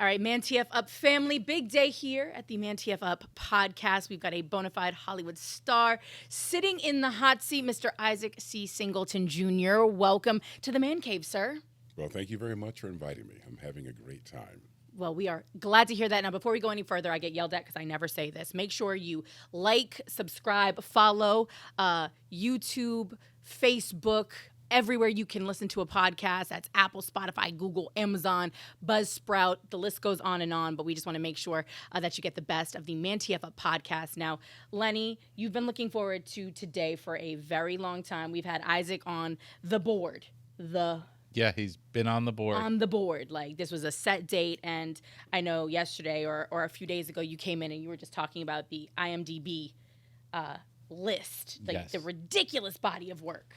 All right, ManTFup family, big day here at the ManTFup Podcast. We've got a bona fide Hollywood star sitting in the hot seat, Mr. Isaac C. Singleton Jr. Welcome to the ManCave, sir. Well, thank you very much for inviting me. I'm having a great time. Well, we are glad to hear that. Now, before we go any further, I get yelled at because I never say this. Make sure you like, subscribe, follow YouTube, Facebook, everywhere you can listen to a podcast. That's Apple, Spotify, Google, Amazon, Buzzsprout. The list goes on. But we just want to make sure that you get the best of the ManTFup Podcast. Now, Lenny, you've been looking forward to today for a very long time. We've had Isaac on the board. Yeah, he's been on the board. On the board. Like, this was a set date. And I know yesterday or a few days ago, you came in and you were just talking about the IMDb list. Like, yes. The ridiculous body of work.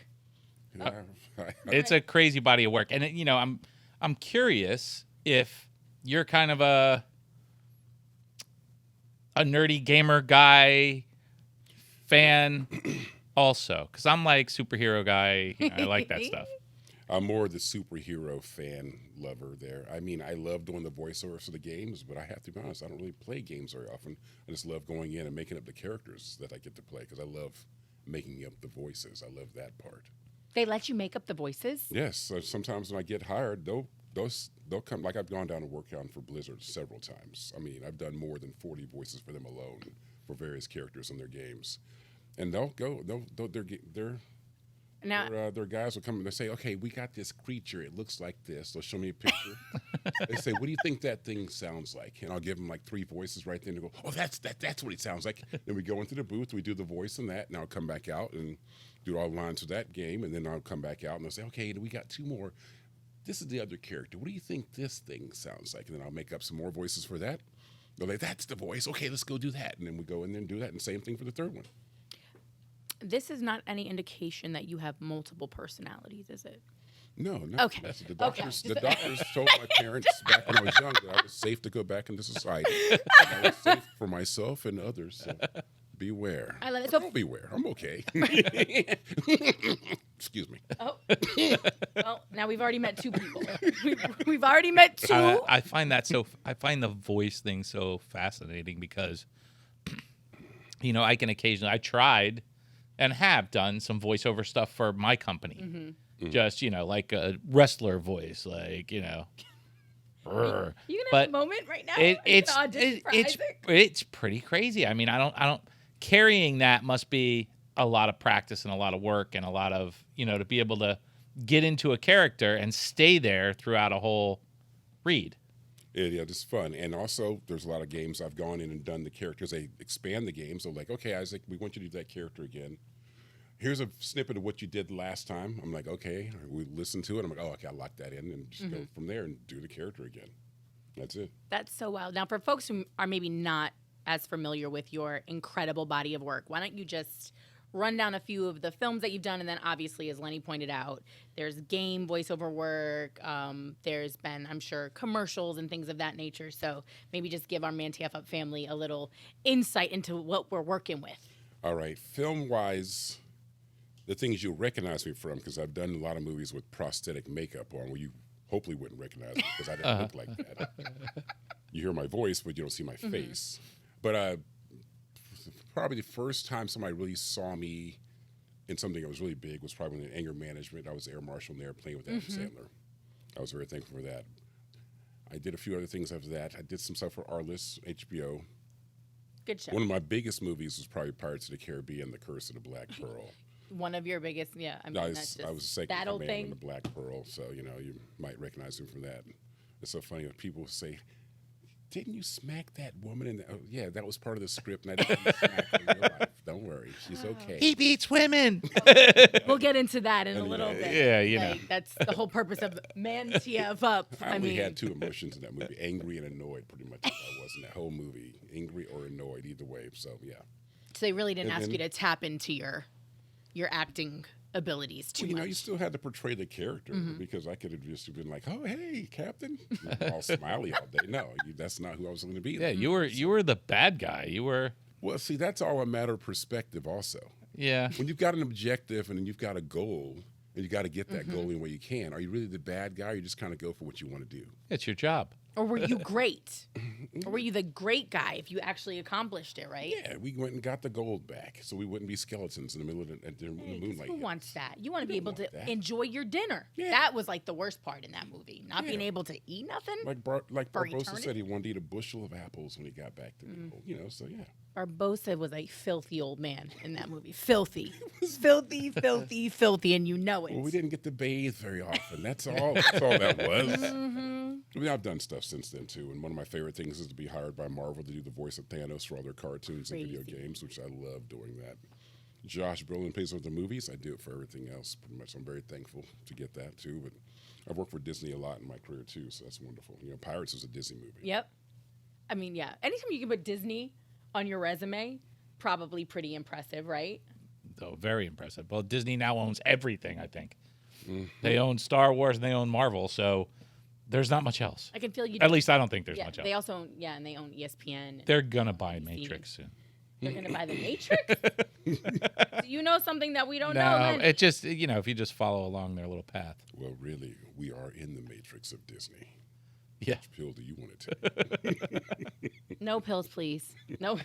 It's a crazy body of work, and I'm curious if you're kind of a nerdy gamer guy fan also, because I'm like superhero guy. I like that stuff. I'm more the superhero fan lover there. I mean, I love doing the voiceovers for the games, but I have to be honest, I don't really play games very often. I just love going in and making up the characters that I get to play because I love making up the voices. I love that part. They let you make up the voices? Yes. So sometimes when I get hired, they'll come. Like I've gone down to work on for Blizzard several times. I mean, I've done more than 40 voices for them alone for various characters in their games, and their guys will come and they say, "Okay, we got this creature. It looks like this." They'll show me a picture. They say, "What do you think that thing sounds like?" And I'll give them like 3 voices right then. They go, "Oh, that's what it sounds like." Then we go into the booth, we do the voice and that, and I'll come back out and do all the lines of that game, and then I'll come back out and they'll say, "Okay, we got 2 more. This is the other character. What do you think this thing sounds like?" And then I'll make up some more voices for that. They're like, "That's the voice. Okay, let's go do that." And then we go in there and do that, and same thing for the 3rd one. This is not any indication that you have multiple personalities, is it? No. Okay. The doctors told my parents back when I was young that I was safe to go back into society. I was safe for myself and others. So beware. I love it. So don't beware. I'm okay. Excuse me. Oh. Well, now we've already met 2 people. We've already met 2. I find the voice thing so fascinating because, I can occasionally, I tried and have done some voiceover stuff for my company. Mm-hmm. Just, like a wrestler voice, like, You gonna But have a moment right now? It's pretty crazy. I mean, I don't carrying that must be a lot of practice and a lot of work and a lot of, to be able to get into a character and stay there throughout a whole read. Yeah, it's fun. And also, there's a lot of games I've gone in and done the characters. They expand the game. So like, "Okay, Isaac, we want you to do that character again. Here's a snippet of what you did last time." I'm like, "Okay." We listen to it. I'm like, "Oh, okay, I'll lock that in," and just go from there and do the character again. That's it. That's so wild. Now, for folks who are maybe not as familiar with your incredible body of work, why don't you just run down a few of the films that you've done, and then obviously, as Lenny pointed out, there's game voiceover work. There's been, I'm sure, commercials and things of that nature. So maybe just give our ManTFup family a little insight into what we're working with. All right. Film-wise, the things you'll recognize me from, because I've done a lot of movies with prosthetic makeup on where you hopefully wouldn't recognize me because I didn't look like that. You hear my voice, but you don't see my face. But probably the first time somebody really saw me in something that was really big was probably in anger management. I was the air marshal in there playing with Adam Sandler. I was very thankful for that. I did a few other things after that. I did some stuff for Arliss, HBO. Good show. One of my biggest movies was probably Pirates of the Caribbean, The Curse of the Black Pearl. One of your biggest, yeah. I mean, I that's was the just that old man thing. in the Black Pearl, so you might recognize him from that. It's so funny when people say, "Didn't you smack that woman?" And yeah, that was part of the script, and I didn't smack her in real life. Don't worry, she's okay. He beats women. We'll get into that in a little bit. Yeah, that's the whole purpose of ManTFup. I only had 2 emotions in that movie: angry and annoyed. Pretty much, I was in that whole movie, angry or annoyed, either way. So yeah. So they really didn't ask you to tap into your acting abilities too much. You still had to portray the character because I could have just been like, "Oh, hey, Captain," all smiley all day. No, that's not who I was going to be. Yeah, you were the bad guy. You were. Well, see, that's all a matter of perspective also. Yeah. When you've got an objective and you've got a goal and you got to get that goal any way you can, are you really the bad guy or you just kind of go for what you want to do? It's your job. Or were you great? Or were you the great guy if you actually accomplished it, right? Yeah, we went and got the gold back, so we wouldn't be skeletons in the middle of the moonlight. Who wants that? You want to be able to that. enjoy your dinner. Yeah. That was like the worst part in that movie, not being able to eat nothing. Like for Barbosa eternity? said, he wanted to eat a bushel of apples when he got back to people. You know, so yeah. Barbosa was a filthy old man in that movie. Filthy. Filthy, filthy, filthy, and you know it. Well, we didn't get to bathe very often. That's all. That's all that was. I mean, I've done stuff since then too, and one of my favorite things is to be hired by Marvel to do the voice of Thanos for all their cartoons and video games, which I love doing that. Josh Brolin pays for the movies. I do it for everything else. Pretty much, I'm very thankful to get that too. But I've worked for Disney a lot in my career too, so that's wonderful. You know, Pirates was a Disney movie. Yep. I mean, yeah. Anytime you can put Disney on your resume, probably pretty impressive, right? Oh, very impressive. Well, Disney now owns everything, I think. They own Star Wars and they own Marvel, so there's not much else. I can feel you. At least I don't think there's much else. They also own, and they own ESPN. They're going to buy Matrix soon. They're going to buy the Matrix? Do you know something that we don't know, Lenny? It just, if you just follow along their little path. Well, really, we are in the Matrix of Disney. Yeah. Which pill do you want to take? No pills, please. No,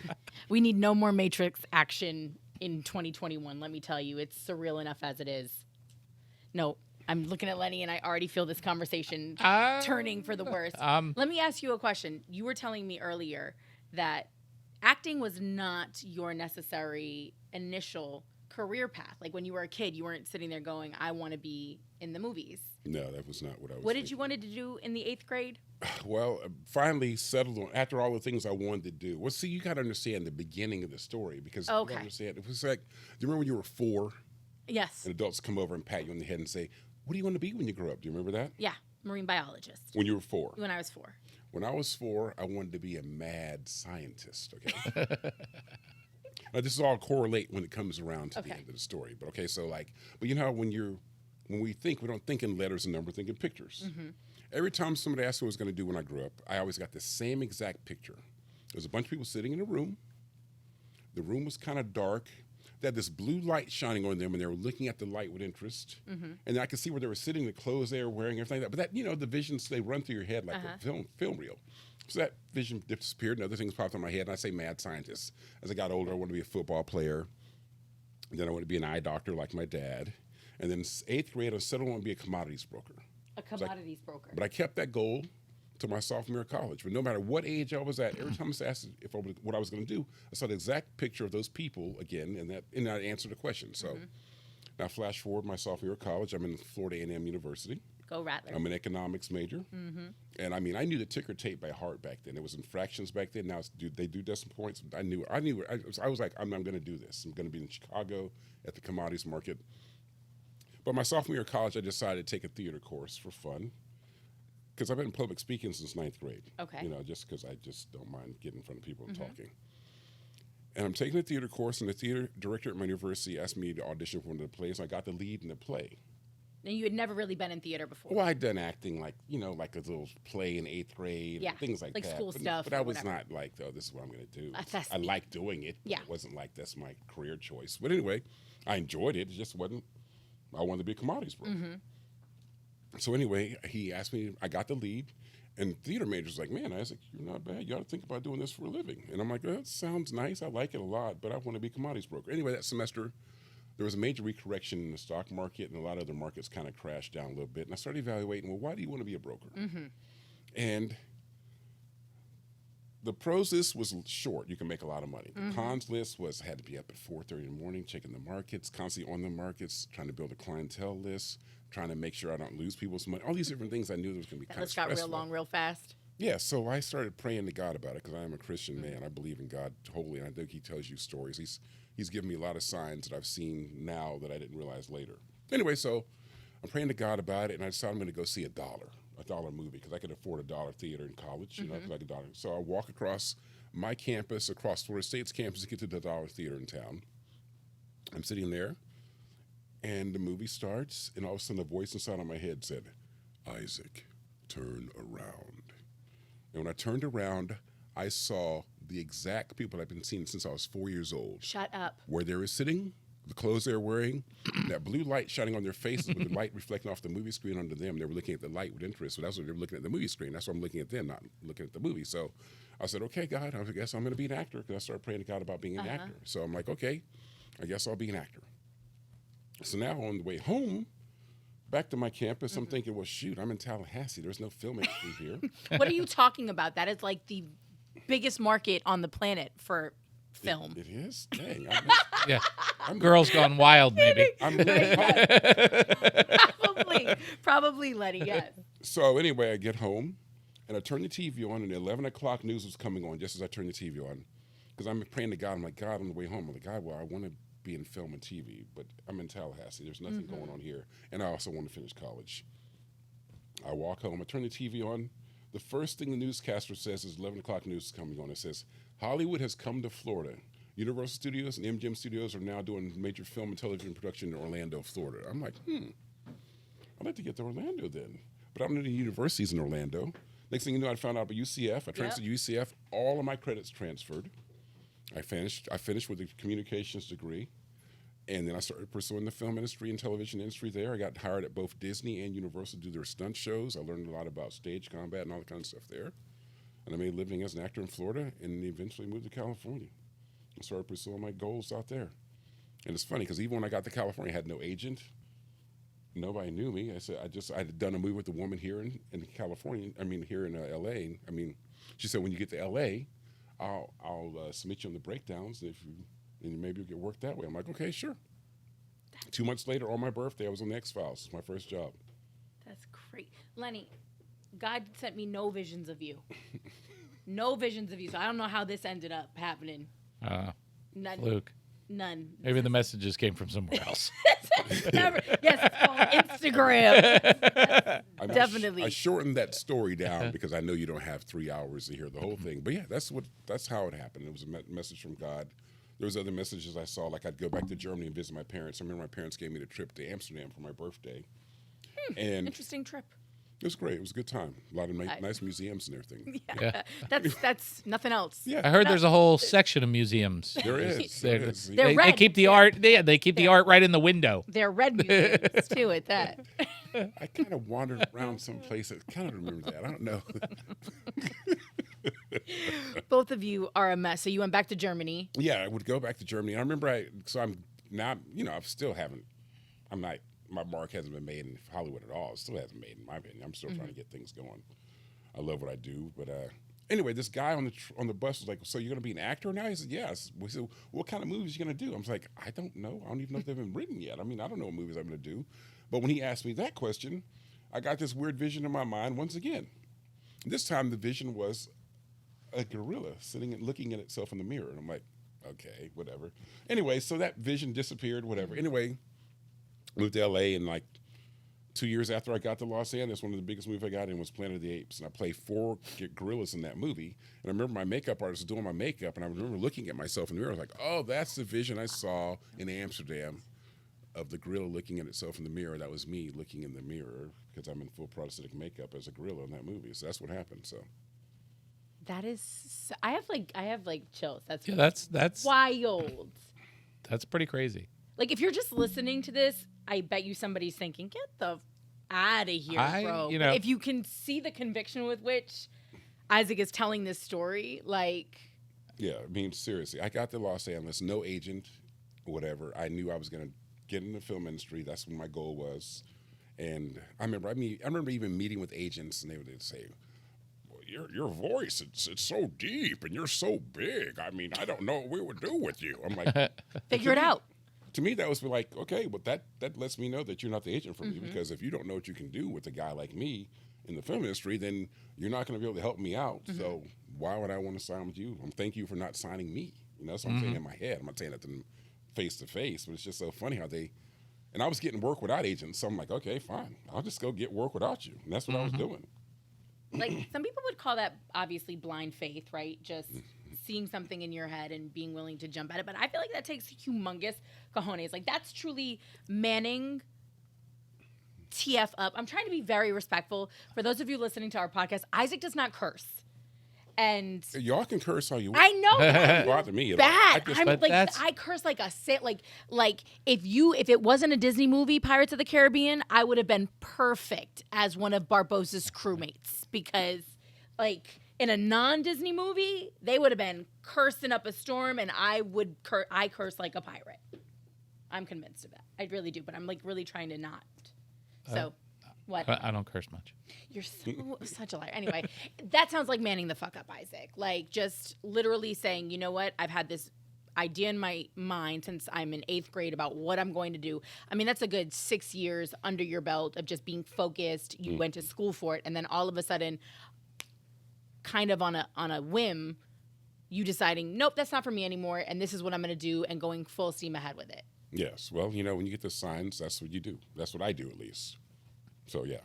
we need no more Matrix action in 2021. Let me tell you, it's surreal enough as it is. No, I'm looking at Lenny, and I already feel this conversation turning for the worst. Let me ask you a question. You were telling me earlier that acting was not your necessary initial career path. Like when you were a kid, you weren't sitting there going, "I want to be in the movies." No, that was not what I was. What did you wanted to do in the 8th grade? Well, finally settled on after all the things I wanted to do. Well, see, you got to understand the beginning of the story because you gotta understand it was like, do you remember when you were 4? Yes. And adults come over and pat you on the head and say, "What do you want to be when you grow up?" Do you remember that? Yeah, marine biologist. When you were 4. When I was 4. When I was 4, I wanted to be a mad scientist. Okay. Now, this is all correlate when it comes around to the end of the story. But okay, so but you know how when we think, we don't think in letters and numbers, think in pictures. Every time somebody asked me what I was going to do when I grew up, I always got the same exact picture. There was a bunch of people sitting in a room. The room was kind of dark. They had this blue light shining on them, and they were looking at the light with interest. And I could see where they were sitting, the clothes they were wearing, everything like that. But that, the visions, they run through your head like a film reel. So that vision disappeared, and other things popped in my head, and I say mad scientist. As I got older, I wanted to be a football player. And then I wanted to be an eye doctor like my dad. And then 8th grade, I settled on to be a commodities broker. A commodities broker. But I kept that goal to my sophomore year of college. But no matter what age I was at, every time I was asked what I was going to do, I saw the exact picture of those people again, and I answered the question. So now flash forward my sophomore year of college. I'm in Florida A&M University. Go Rattler. I'm an economics major. And I mean, I knew the ticker tape by heart back then. It was in fractions back then. Now they do decimal points. I knew. I was like, I'm going to do this. I'm going to be in Chicago at the commodities market. But my sophomore year of college, I decided to take a theater course for fun because I've been in public speaking since 9th grade. Okay. Just because I just don't mind getting in front of people and talking. And I'm taking a theater course, and the theater director at my university asked me to audition for one of the plays. And I got the lead in the play. And you had never really been in theater before. Well, I'd done acting like a little play in 8th grade, things like that. Like school stuff. But I was not like, this is what I'm going to do. I like doing it. Yeah. It wasn't like that's my career choice. But anyway, I enjoyed it. It just wasn't. I wanted to be a commodities broker. So anyway, he asked me, I got the lead, and theater major's like, man, Isaac, you're not bad. You ought to think about doing this for a living. And I'm like, that sounds nice. I like it a lot, but I want to be a commodities broker. Anyway, that semester, there was a major recorrection in the stock market, and a lot of other markets kind of crashed down a little bit. And I started evaluating, well, why do you want to be a broker? And the pros list was short. You can make a lot of money. The cons list was had to be up at 4:30 in the morning, checking the markets, constantly on the markets, trying to build a clientele list, trying to make sure I don't lose people's money. All these different things I knew was going to be kind of stressful. That list got real long, real fast. Yeah, so I started praying to God about it because I am a Christian man. I believe in God wholly, and I think He tells you stories. He's given me a lot of signs that I've seen now that I didn't realize later. Anyway, so I'm praying to God about it, and I decided I'm going to go see a dollar movie because I could afford a $1 theater in college, like $1. So I walk across my campus, across Florida State's campus to get to the $1 theater in town. I'm sitting there, and the movie starts, and all of a sudden a voice inside of my head said, Isaac, turn around. And when I turned around, I saw the exact people I've been seeing since I was 4 years old. Shut up. Where they were sitting, the clothes they were wearing, that blue light shining on their faces with the light reflecting off the movie screen onto them. They were looking at the light with interest. So that's what they were looking at the movie screen. That's why I'm looking at them, not looking at the movie. So I said, okay, God, I guess I'm going to be an actor, because I started praying to God about being an actor. So I'm like, okay, I guess I'll be an actor. So now on the way home, back to my campus, I'm thinking, well, shoot, I'm in Tallahassee. There's no film industry here. What are you talking about? That is like the biggest market on the planet for film. It is? Dang. Yeah. Girls Gone Wild, maybe. I'm really hot. Probably, Lenny, yes. So anyway, I get home, and I turn the TV on, and the 11 o'clock news was coming on just as I turned the TV on. Because I'm praying to God. I'm like, God, on the way home, I'm like, God, well, I want to be in film and TV, but I'm in Tallahassee. There's nothing going on here. And I also want to finish college. I walk home. I turn the TV on. The first thing the newscaster says is 11 o'clock news is coming on. It says, Hollywood has come to Florida. Universal Studios and MGM Studios are now doing major film and television production in Orlando, Florida. I'm like, I'd like to get to Orlando then. But I don't know any universities in Orlando. Next thing you know, I found out about UCF. I transferred to UCF. All of my credits transferred. I finished with a communications degree. And then I started pursuing the film industry and television industry there. I got hired at both Disney and Universal to do their stunt shows. I learned a lot about stage combat and all that kind of stuff there. And I made a living as an actor in Florida and eventually moved to California and started pursuing my goals out there. And it's funny because even when I got to California, I had no agent. Nobody knew me. I had done a movie with a woman here in California. Here in L.A. She said, when you get to L.A., I'll submit you on the breakdowns and maybe you'll get work that way. I'm like, okay, sure. 2 months later, on my birthday, I was on the X-Files. It's my first job. That's great. Lenny, God sent me no visions of you. No visions of you. So I don't know how this ended up happening. None. Luke. None. Maybe the messages came from somewhere else. Yes, it's called Instagram. Definitely. I shortened that story down because I know you don't have 3 hours to hear the whole thing. But yeah, that's how it happened. It was a message from God. There was other messages I saw, like I'd go back to Germany and visit my parents. I remember my parents gave me the trip to Amsterdam for my birthday. And interesting trip. It was great. It was a good time. A lot of nice museums and everything. Yeah. That's nothing else. Yeah. I heard there's a whole section of museums. There is. They're red. They keep the art. They keep the art right in the window. They're red museums too. At that. I kind of wandered around some place that kind of remember that. I don't know. Both of you are a mess. So you went back to Germany. Yeah, I would go back to Germany. I remember my mark hasn't been made in Hollywood at all. It still hasn't made, in my opinion. I'm still trying to get things going. I love what I do, but anyway, this guy on the bus was like, "So you're going to be an actor now?" He said, "Yes." We said, "What kind of movies are you going to do?" I was like, "I don't know. I don't even know if they've been written yet. I don't know what movies I'm going to do." But when he asked me that question, I got this weird vision in my mind once again. This time, the vision was a gorilla sitting and looking at itself in the mirror, and I'm like, "Okay, whatever." Anyway, so that vision disappeared. Whatever. Anyway. Moved to L.A. and 2 years after I got to Los Angeles, one of the biggest movies I got in was Planet of the Apes. And I played 4 gorillas in that movie. And I remember my makeup artist was doing my makeup, and I remember looking at myself in the mirror. I was like, oh, that's the vision I saw in Amsterdam of the gorilla looking at itself in the mirror. That was me looking in the mirror because I'm in full prosthetic makeup as a gorilla in that movie. So that's what happened. So that is, I have chills. That's wild. That's pretty crazy. If you're just listening to this, I bet you somebody's thinking, get the out of here, bro. But if you can see the conviction with which Isaac is telling this story, Yeah, seriously. I got to Los Angeles, no agent, whatever. I knew I was going to get in the film industry. That's what my goal was. And I remember even meeting with agents, and they would say, well, your voice, it's so deep, and you're so big. I don't know what we would do with you. I'm like... Figure it out. To me, that was like, okay, but that lets me know that you're not the agent for me, because if you don't know what you can do with a guy like me in the film industry, then you're not going to be able to help me out. So why would I want to sign with you? Thank you for not signing me. That's what I'm saying in my head. I'm not saying that to them face to face, but it's just so funny how and I was getting work without agents. So I'm like, okay, fine. I'll just go get work without you. And that's what I was doing. Some people would call that obviously blind faith, right? Just seeing something in your head and being willing to jump at it. But I feel like that takes humongous cojones. That's truly manning TF up. I'm trying to be very respectful. For those of you listening to our podcast, Isaac does not curse. And y'all can curse all you want. I know. It doesn't bother me at all. Bad. I'm But like, that's- I curse like a like if it wasn't a Disney movie, Pirates of the Caribbean, I would have been perfect as one of Barbossa's crewmates, because like in a non-Disney movie, they would have been cursing up a storm, and I curse like a pirate. I'm convinced of that. I really do, but I'm like really trying to not. So. What? I don't curse much. You're such a liar. Anyway, that sounds like manning the fuck up, Isaac. Like just literally saying, you know what? I've had this idea in my mind since I'm in 8th grade about what I'm going to do. I mean, that's a good 6 years under your belt of just being focused. You went to school for it, and then all of a sudden, kind of on a whim, you deciding, nope, that's not for me anymore, and this is what I'm going to do, and going full steam ahead with it. Yes. Well, when you get the signs, that's what you do. That's what I do, at least. So, yeah.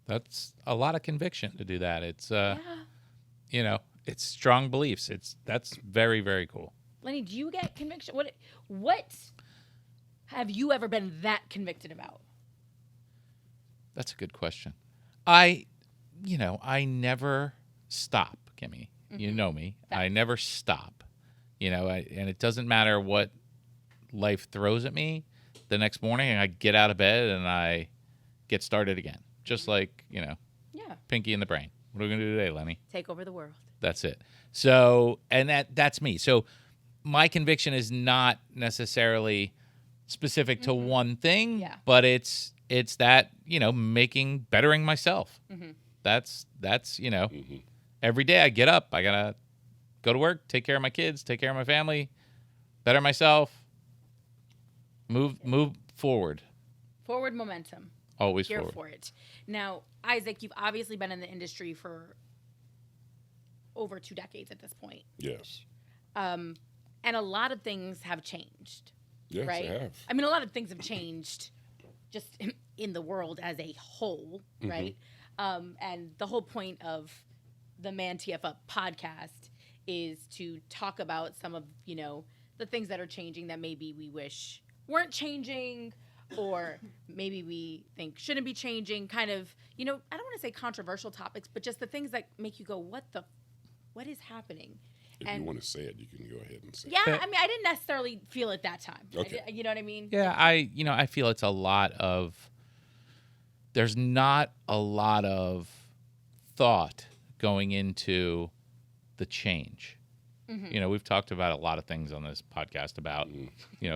That's a lot of conviction to do that. It's, it's strong beliefs. That's very, very cool. Lenny, do you get conviction? What have you ever been that convicted about? That's a good question. I never stop, Kimmy. Mm-hmm. You know me. I never stop. And it doesn't matter what life throws at me. The next morning, I get out of bed and I get started again. Just like, Pinky in the Brain. What are we going to do today, Lenny? Take over the world. That's it. So, and that's me. So my conviction is not necessarily specific to one thing, but it's that, bettering myself. Mm-hmm. That's every day I get up, I got to go to work, take care of my kids, take care of my family, better myself, move forward. Forward momentum. Always here forward. For it. Now, Isaac, you've obviously been in the industry for over 2 decades at this point. Yes. And a lot of things have changed. Yes, right? they have. I mean, a lot of things have changed just in the world as a whole, right? And the whole point of the ManTFup podcast is to talk about some of, the things that are changing that maybe we wish weren't changing, or maybe we think shouldn't be changing, kind of, I don't want to say controversial topics, but just the things that make you go, what is happening? If you want to say it, you can go ahead and say it. Yeah, I mean, I didn't necessarily feel it that time. Okay. You know what I mean? Yeah, I feel it's a lot of, there's not a lot of thought going into the change. Mm-hmm. We've talked about a lot of things on this podcast about,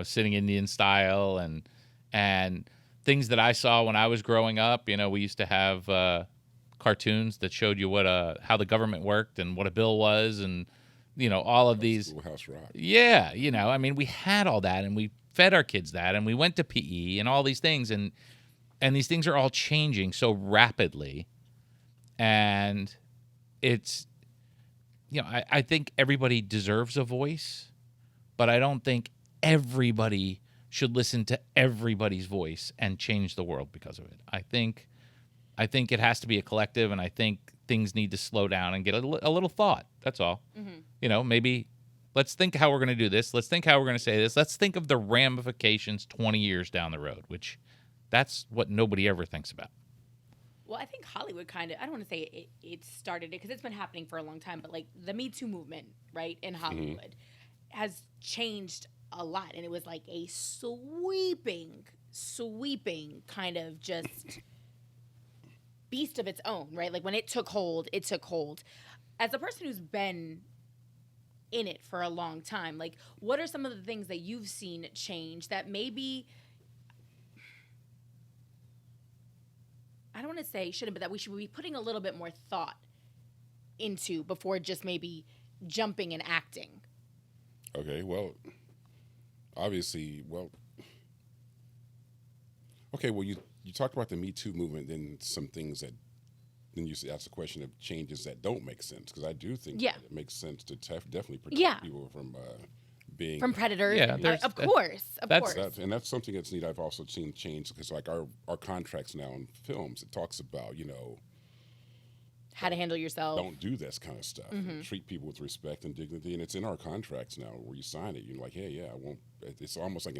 sitting Indian style and things that I saw when I was growing up. We used to have cartoons that showed you how the government worked and what a bill was, and all of these. Schoolhouse Rock. Yeah, I mean, we had all that, and we fed our kids that, and we went to PE and all these things, and these things are all changing so rapidly, and it's. I think everybody deserves a voice, but I don't think everybody should listen to everybody's voice and change the world because of it. I think it has to be a collective, and I think things need to slow down and get a little thought. That's all. Mm-hmm. Maybe let's think how we're going to do this. Let's think how we're going to say this. Let's think of the ramifications 20 years down the road, which that's what nobody ever thinks about. Well, I think Hollywood kind of, I don't want to say it started it because it's been happening for a long time, but like the Me Too movement, right, in Hollywood has changed a lot. And it was like a sweeping kind of just beast of its own, right? Like when it took hold, it took hold. As a person who's been in it for a long time, like what are some of the things that you've seen change that maybe, I don't want to say shouldn't, but that we should be putting a little bit more thought into before just maybe jumping and acting? Okay, well, obviously, you talked about the Me Too movement, then some things that, then you ask the question of changes that don't make sense, because I do think that it makes sense to definitely protect people from being from predators. Yeah, of course. And that's something that's neat. I've also seen change because like our contracts now in films, it talks about how to handle yourself. Don't do this kind of stuff. Mm-hmm. Treat people with respect and dignity, and it's in our contracts now where you sign it. You're like, hey, I won't. It's almost like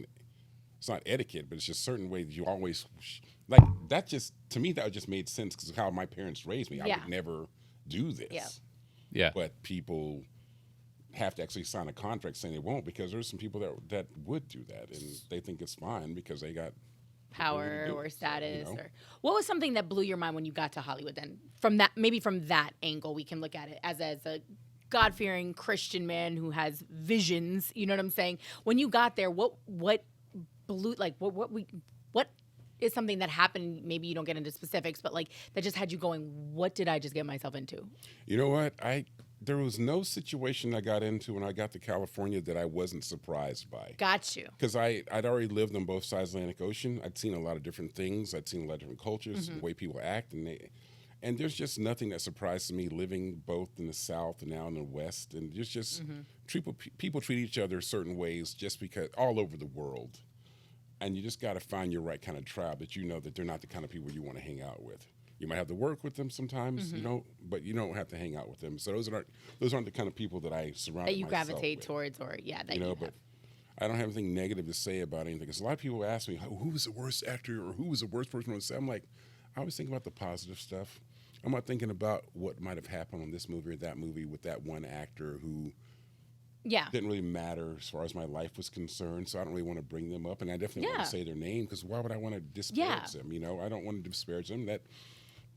it's not etiquette, but it's just certain ways you always like that. Just to me, that just made sense because of how my parents raised me. I would never do this. Yeah. But people have to actually sign a contract saying they won't, because there's some people that would do that, and they think it's fine because they got power or status. So, Or what was something that blew your mind when you got to Hollywood? Then from that angle, we can look at it as a God-fearing Christian man who has visions. You know what I'm saying? When you got there, what blew, like what is something that happened? Maybe you don't get into specifics, but like that just had you going, what did I just get myself into? You know what? There was no situation I got into when I got to California that I wasn't surprised by. Got you. Because I'd already lived on both sides of the Atlantic Ocean. I'd seen a lot of different things. I'd seen a lot of different cultures, the way people act, and there's just nothing that surprises me living both in the South and now in the West. And there's just people treat each other certain ways just because all over the world. And you just got to find your right kind of tribe that you know that they're not the kind of people you want to hang out with. You might have to work with them sometimes, but you don't have to hang out with them. So those aren't the kind of people that I surround myself with. That you gravitate towards, or that you but I don't have anything negative to say about anything. Because a lot of people ask me, who was the worst actor or who was the worst person on set? I'm like, I always think about the positive stuff. I'm not thinking about what might have happened on this movie or that movie with that one actor who didn't really matter as far as my life was concerned. So I don't really want to bring them up. And I definitely want to say their name, because why would I want to disparage them? I don't want to disparage them. That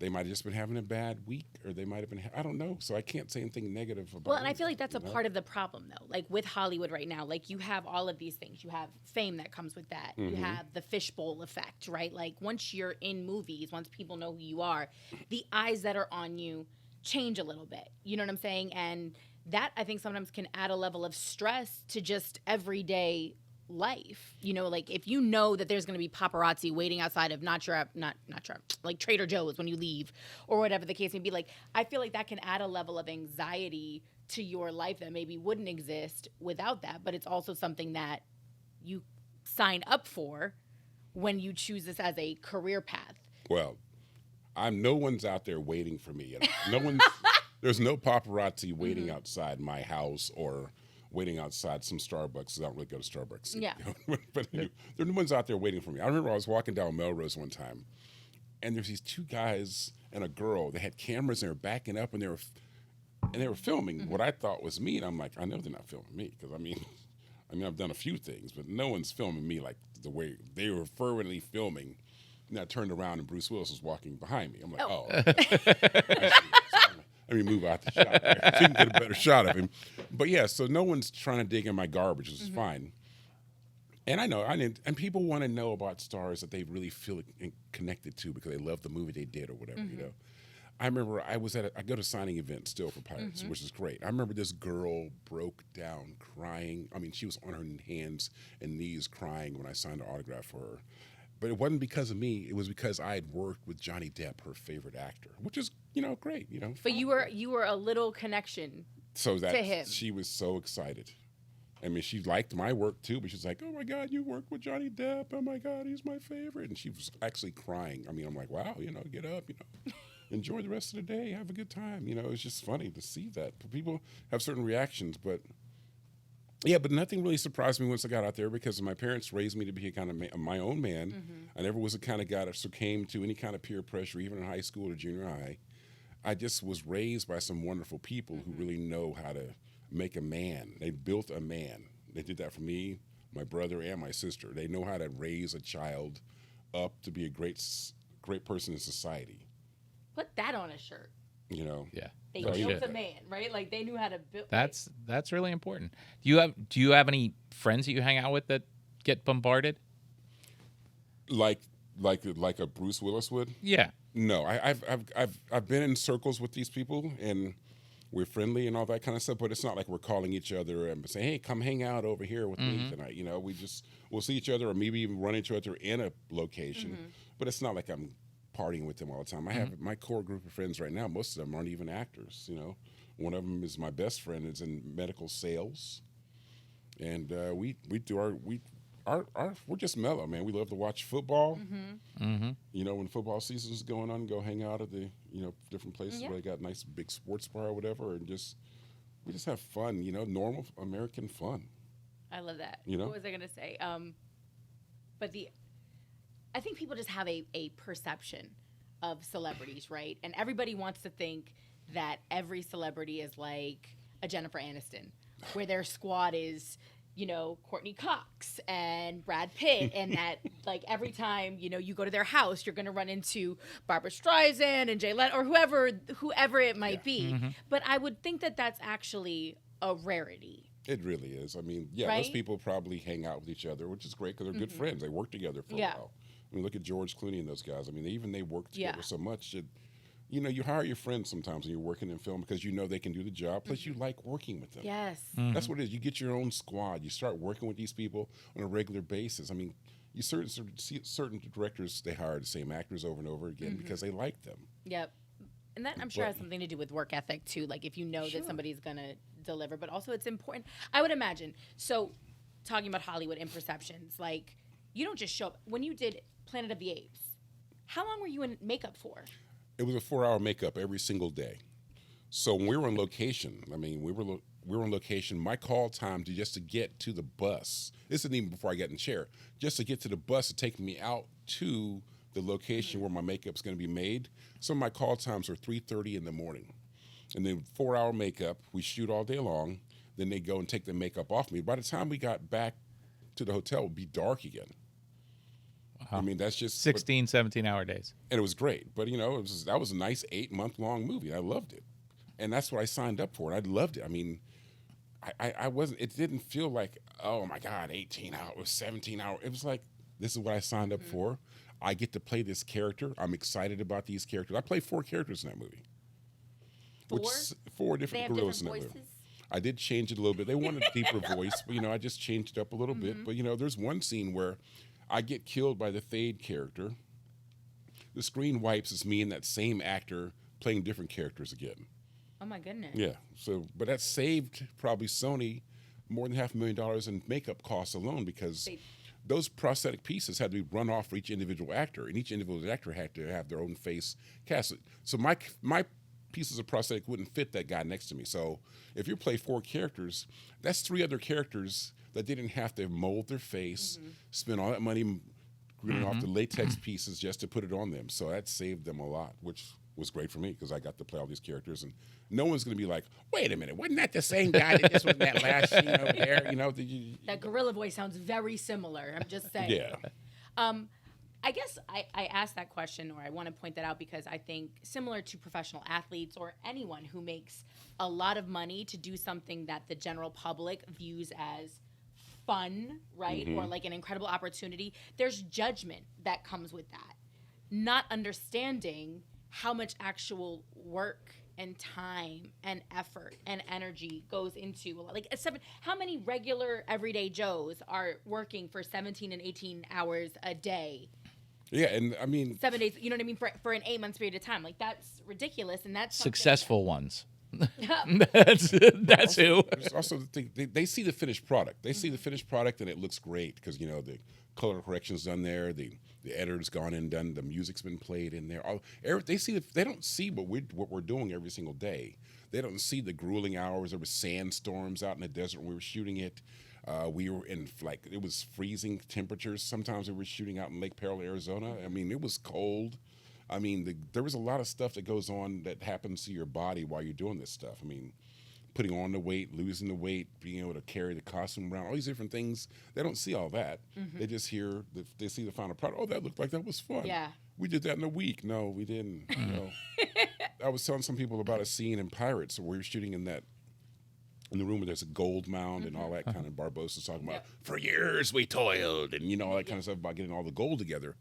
they might have just been having a bad week, or they might have been, I don't know. So I can't say anything negative about it. Well, and I feel like that's a part of the problem, though. Like with Hollywood right now, like you have all of these things. You have fame that comes with that. You have the fishbowl effect, right? Like once you're in movies, once people know who you are, the eyes that are on you change a little bit. You know what I'm saying? And that, I think, sometimes can add a level of stress to just everyday life. Like if you know that there's going to be paparazzi waiting outside of not like Trader Joe's when you leave, or whatever the case may be, like I feel like that can add a level of anxiety to your life that maybe wouldn't exist without that. But it's also something that you sign up for when you choose this as a career path. Well, no one's out there waiting for me. No one's there's no paparazzi waiting outside my house or waiting outside some Starbucks. I don't really go to Starbucks. Yeah. But there are no ones out there waiting for me. I remember I was walking down Melrose one time, and there's these two guys and a girl that had cameras, and they were backing up, and they were filming what I thought was me. And I'm like, I know they're not filming me, because I mean I've done a few things, but no one's filming me like the way they were fervently filming. And I turned around, and Bruce Willis was walking behind me. I'm like, oh. Let me move out the shot there so you can get a better shot of him. But yeah, so no one's trying to dig in my garbage, which is fine. And I know, and people want to know about stars that they really feel connected to because they love the movie they did or whatever, I remember I go to signing events still for Pirates, which is great. I remember this girl broke down crying. I mean, she was on her hands and knees crying when I signed an autograph for her. But it wasn't because of me. It was because I had worked with Johnny Depp, her favorite actor, which is, great. But you were a little connection to him. She was so excited. I mean, she liked my work too, but she's like, "Oh my God, you worked with Johnny Depp! Oh my God, he's my favorite!" And she was actually crying. I mean, I'm like, "Wow, get up, enjoy the rest of the day, have a good time." It's just funny to see that. People have certain reactions, but. Yeah, but nothing really surprised me once I got out there, because my parents raised me to be a kind of my own man. I never was the kind of guy that succumbed to any kind of peer pressure, even in high school or junior high. I just was raised by some wonderful people who really know how to make a man. They built a man. They did that for me, my brother, and my sister. They know how to raise a child up to be a great person in society. Put that on a shirt. Yeah. They built a man, right? Like they knew how to build. That's really important. Do you have any friends that you hang out with that get bombarded? Like a Bruce Willis would? Yeah. No, I've been in circles with these people, and we're friendly and all that kind of stuff. But it's not like we're calling each other and saying, "Hey, come hang out over here with me tonight." We'll see each other, or maybe even run into each other in a location. But it's not like I'm partying with them all the time. I have my core group of friends right now. Most of them aren't even actors. One of them is my best friend. Is in medical sales, and we do we're just mellow, man. We love to watch football. When football season is going on, go hang out at the different places where they got nice big sports bar or whatever, and we just have fun. Normal American fun. I love that. What was I gonna say? I think people just have a perception of celebrities, right? And everybody wants to think that every celebrity is like a Jennifer Aniston, where their squad is, you know, Courtney Cox and Brad Pitt, and that like every time, you know, you go to their house, you're going to run into Barbara Streisand and Jay Leno or whoever it might be. But I would think that that's actually a rarity. It really is. I mean, yeah, Right? those people probably hang out with each other, which is great because they're good friends. They work together for a while. I mean, look at George Clooney and those guys. I mean, they work together so much that, you know, you hire your friends sometimes when you're working in film because you know they can do the job. Plus, you like working with them. Yes. That's what it is. You get your own squad. You start working with these people on a regular basis. I mean, you see certain directors, they hire the same actors over and over again because they like them. Yep. And that, I'm sure, has something to do with work ethic, too. Like, if you know that somebody's going to deliver. But also, it's important. I would imagine. So, talking about Hollywood imperceptions, like, you don't just show up. When you did Planet of the Apes, how long were you in makeup for? It was a 4-hour makeup every single day. So when we were on location, I mean, we were on location. My call time to get to the bus, this isn't even before I got in the chair, just to get to the bus to take me out to the location where my makeup's going to be made. Some of my call times are 3:30 in the morning. And then 4-hour makeup, we shoot all day long. Then they go and take the makeup off me. By the time we got back to the hotel, it would be dark again. I mean, that's just 16, 17-hour days. And it was great. But, you know, that was a nice 8-month-long movie. I loved it. And that's what I signed up for. And I loved it. I mean, I wasn't, it didn't feel like, oh, my God, 18 hours, 17 hours. It was like, this is what I signed up for. I get to play this character. I'm excited about these characters. I played 4 characters in that movie. 4 different gorillas in that movie. I did change it a little bit. They wanted a deeper voice, but, you know, I just changed it up a little bit. But, you know, there's one scene where I get killed by the Thade character. The screen wipes. It's me and that same actor playing different characters again. Oh, my goodness. Yeah. So, but that saved probably Sony more than $500,000 in makeup costs alone because those prosthetic pieces had to be run off for each individual actor, and each individual actor had to have their own face cast. So my pieces of prosthetic wouldn't fit that guy next to me. So if you play 4 characters, that's 3 other characters that didn't have to mold their face, spend all that money gritting off the latex pieces just to put it on them. So that saved them a lot, which was great for me because I got to play all these characters. And no one's going to be like, wait a minute, wasn't that the same guy that just was in that last scene over there? You know, that gorilla voice sounds very similar. I'm just saying. Yeah. I guess I asked that question, or I want to point that out because I think similar to professional athletes or anyone who makes a lot of money to do something that the general public views as fun, right? Or like an incredible opportunity, there's judgment that comes with that. Not understanding how much actual work and time and effort and energy goes into, like, how many regular everyday Joes are working for 17 and 18 hours a day? Yeah, and I mean 7 days, you know what I mean, for an 8 month period of time. Like, that's ridiculous, and that's Successful ones. that's who. There's also the thing, they see the finished product. They see the finished product and it looks great because, you know, the color correction's done there, the editor's gone and done, the music's been played in there. They don't see what we're doing every single day. They don't see the grueling hours. There were sandstorms out in the desert when we were shooting it. We were in, like, it was freezing temperatures. Sometimes we were shooting out in Lake Peril, Arizona. I mean, it was cold. I mean, there was a lot of stuff that goes on that happens to your body while you're doing this stuff. I mean, putting on the weight, losing the weight, being able to carry the costume around, all these different things. They don't see all that. They just hear, they see the final product. Oh, that looked like that was fun. Yeah. We did that in a week. No, we didn't. You know. I was telling some people about a scene in Pirates where we were shooting in the room where there's a gold mound and all that kind of. Barbossa's talking about, for years we toiled, and, you know, all that kind of stuff about getting all the gold together.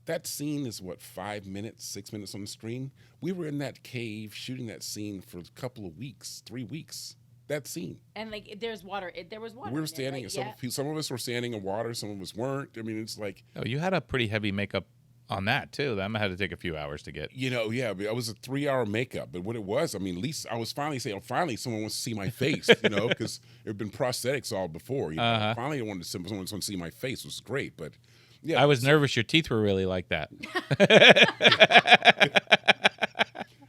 That scene is, 5 minutes, 6 minutes on the screen? We were in that cave shooting that scene for a couple of weeks, 3 weeks. That scene. And, like, there's water. There was water. We were standing. Some of us were standing in water. Some of us weren't. I mean, it's like. Oh, you had a pretty heavy makeup on that too. That had to take a few hours to get. You know, yeah, but it was a 3-hour makeup. But what it was, I mean, at least I was finally saying, finally someone wants to see my face, you know, because it had been prosthetics all before. You know? Finally, someone wants to see my face. It was great, but. Yeah, I was nervous your teeth were really like that.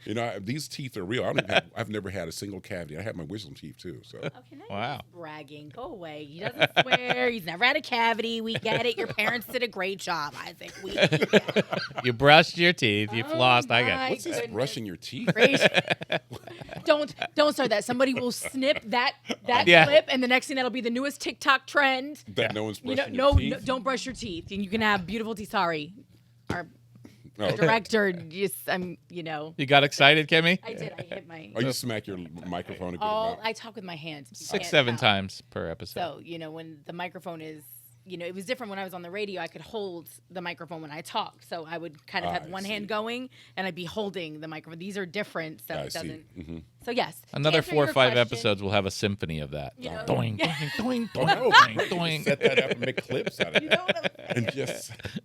You know, these teeth are real. I've never had a single cavity. I have my wisdom teeth too. So. Okay, now Wow. he's bragging. Go away. He doesn't swear. He's never had a cavity. We get it. Your parents did a great job, Isaac. We get it. You brushed your teeth. You flossed. I get it. What's this brushing your teeth? Don't start that. Somebody will snip that Yeah. clip, and the next thing that'll be the newest TikTok trend. That no one's brushing No, your teeth? don't brush your teeth, and you can have beautiful teeth. Sorry, our Oh, okay. director just You got excited, Kimmy? I did. I hit my. Oh, you smack your microphone again. I talk with my hands. You 6, can't 7 tell. times per episode. So, when the microphone is, it was different when I was on the radio. I could hold the microphone when I talked. So I would kind of have one hand going and I'd be holding the microphone. These are different. So it doesn't. Mm-hmm. So, yes. to Another answer 4 or your 5 question, episodes, we'll have a symphony of that. Doing, doing, Oh, no. doing. Set that up and make clips out of You that. know what I'm saying? And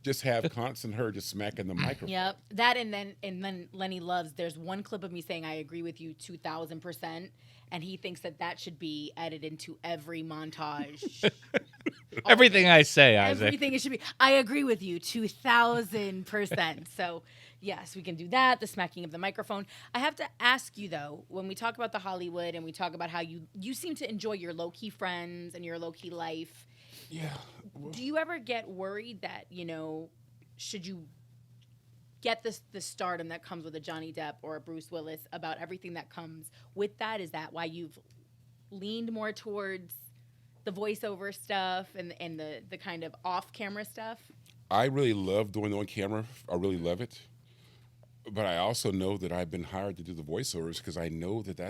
just have constant her just smacking the microphone. Yep. That and then Lenny loves, there's one clip of me saying I agree with you 2,000%. And he thinks that should be edited into every montage. Everything I say, Isaac. Everything it should be. I agree with you 2,000%. So yes, we can do that. The smacking of the microphone. I have to ask you though, when we talk about the Hollywood and we talk about how you seem to enjoy your low key friends and your low key life. Yeah. Do you ever get worried that should you get the stardom that comes with a Johnny Depp or a Bruce Willis about everything that comes with that? Is that why you've leaned more towards the voiceover stuff and the kind of off-camera stuff? I really love doing the on camera. I really love it. But I also know that I've been hired to do the voiceovers because I know that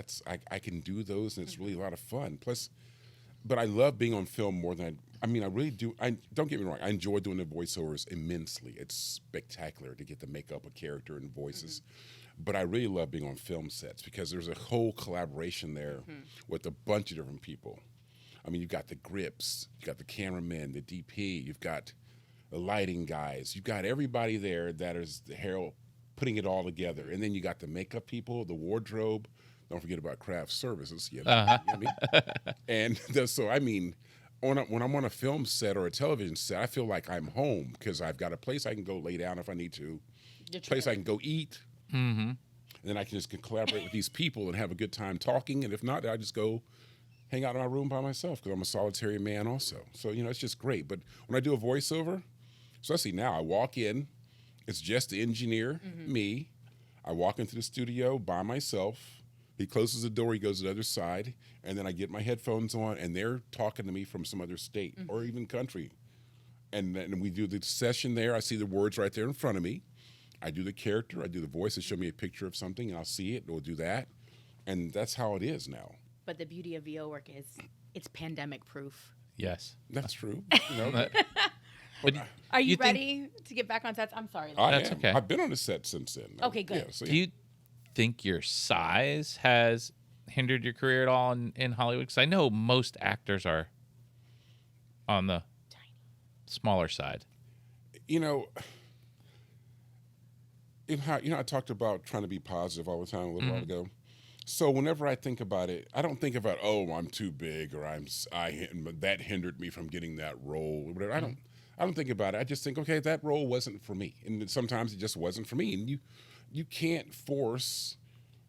I can do those and it's really a lot of fun. Plus, but I love being on film more than I really do. Don't get me wrong. I enjoy doing the voiceovers immensely. It's spectacular to get to make up a character and voices. Mm-hmm. But I really love being on film sets because there's a whole collaboration there with a bunch of different people. I mean, you've got the grips, you've got the cameraman, the DP, you've got the lighting guys, you've got everybody there that is the Harold putting it all together. And then you got the makeup people, the wardrobe. Don't forget about craft services. You know what I mean? And so, when I'm on a film set or a television set, I feel like I'm home because I've got a place I can go lay down if I need to, a place I can go eat, and then I can just collaborate with these people and have a good time talking. And if not, I just go hang out in my room by myself because I'm a solitary man also. So, it's just great. But when I do a voiceover, especially now, I walk in, it's just the engineer, me. I walk into the studio by myself. He closes the door, he goes to the other side, and then I get my headphones on, and they're talking to me from some other state or even country. And then we do the session there. I see the words right there in front of me. I do the character, I do the voice, they show me a picture of something, and I'll see it, and we'll do that. And that's how it is now. But the beauty of VO work is it's pandemic proof. Yes. That's true. But Are you think- ready to get back on sets? I'm sorry. That's okay. I've been on the set since then. Okay, good. Yeah, so Do you think your size has hindered your career at all in Hollywood? Because I know most actors are on the smaller side. I talked about trying to be positive all the time a little while ago. So whenever I think about it, I don't think about, I'm too big or that hindered me from getting that role or whatever. I don't think about it. I just think, okay, that role wasn't for me. And sometimes it just wasn't for me. And you can't force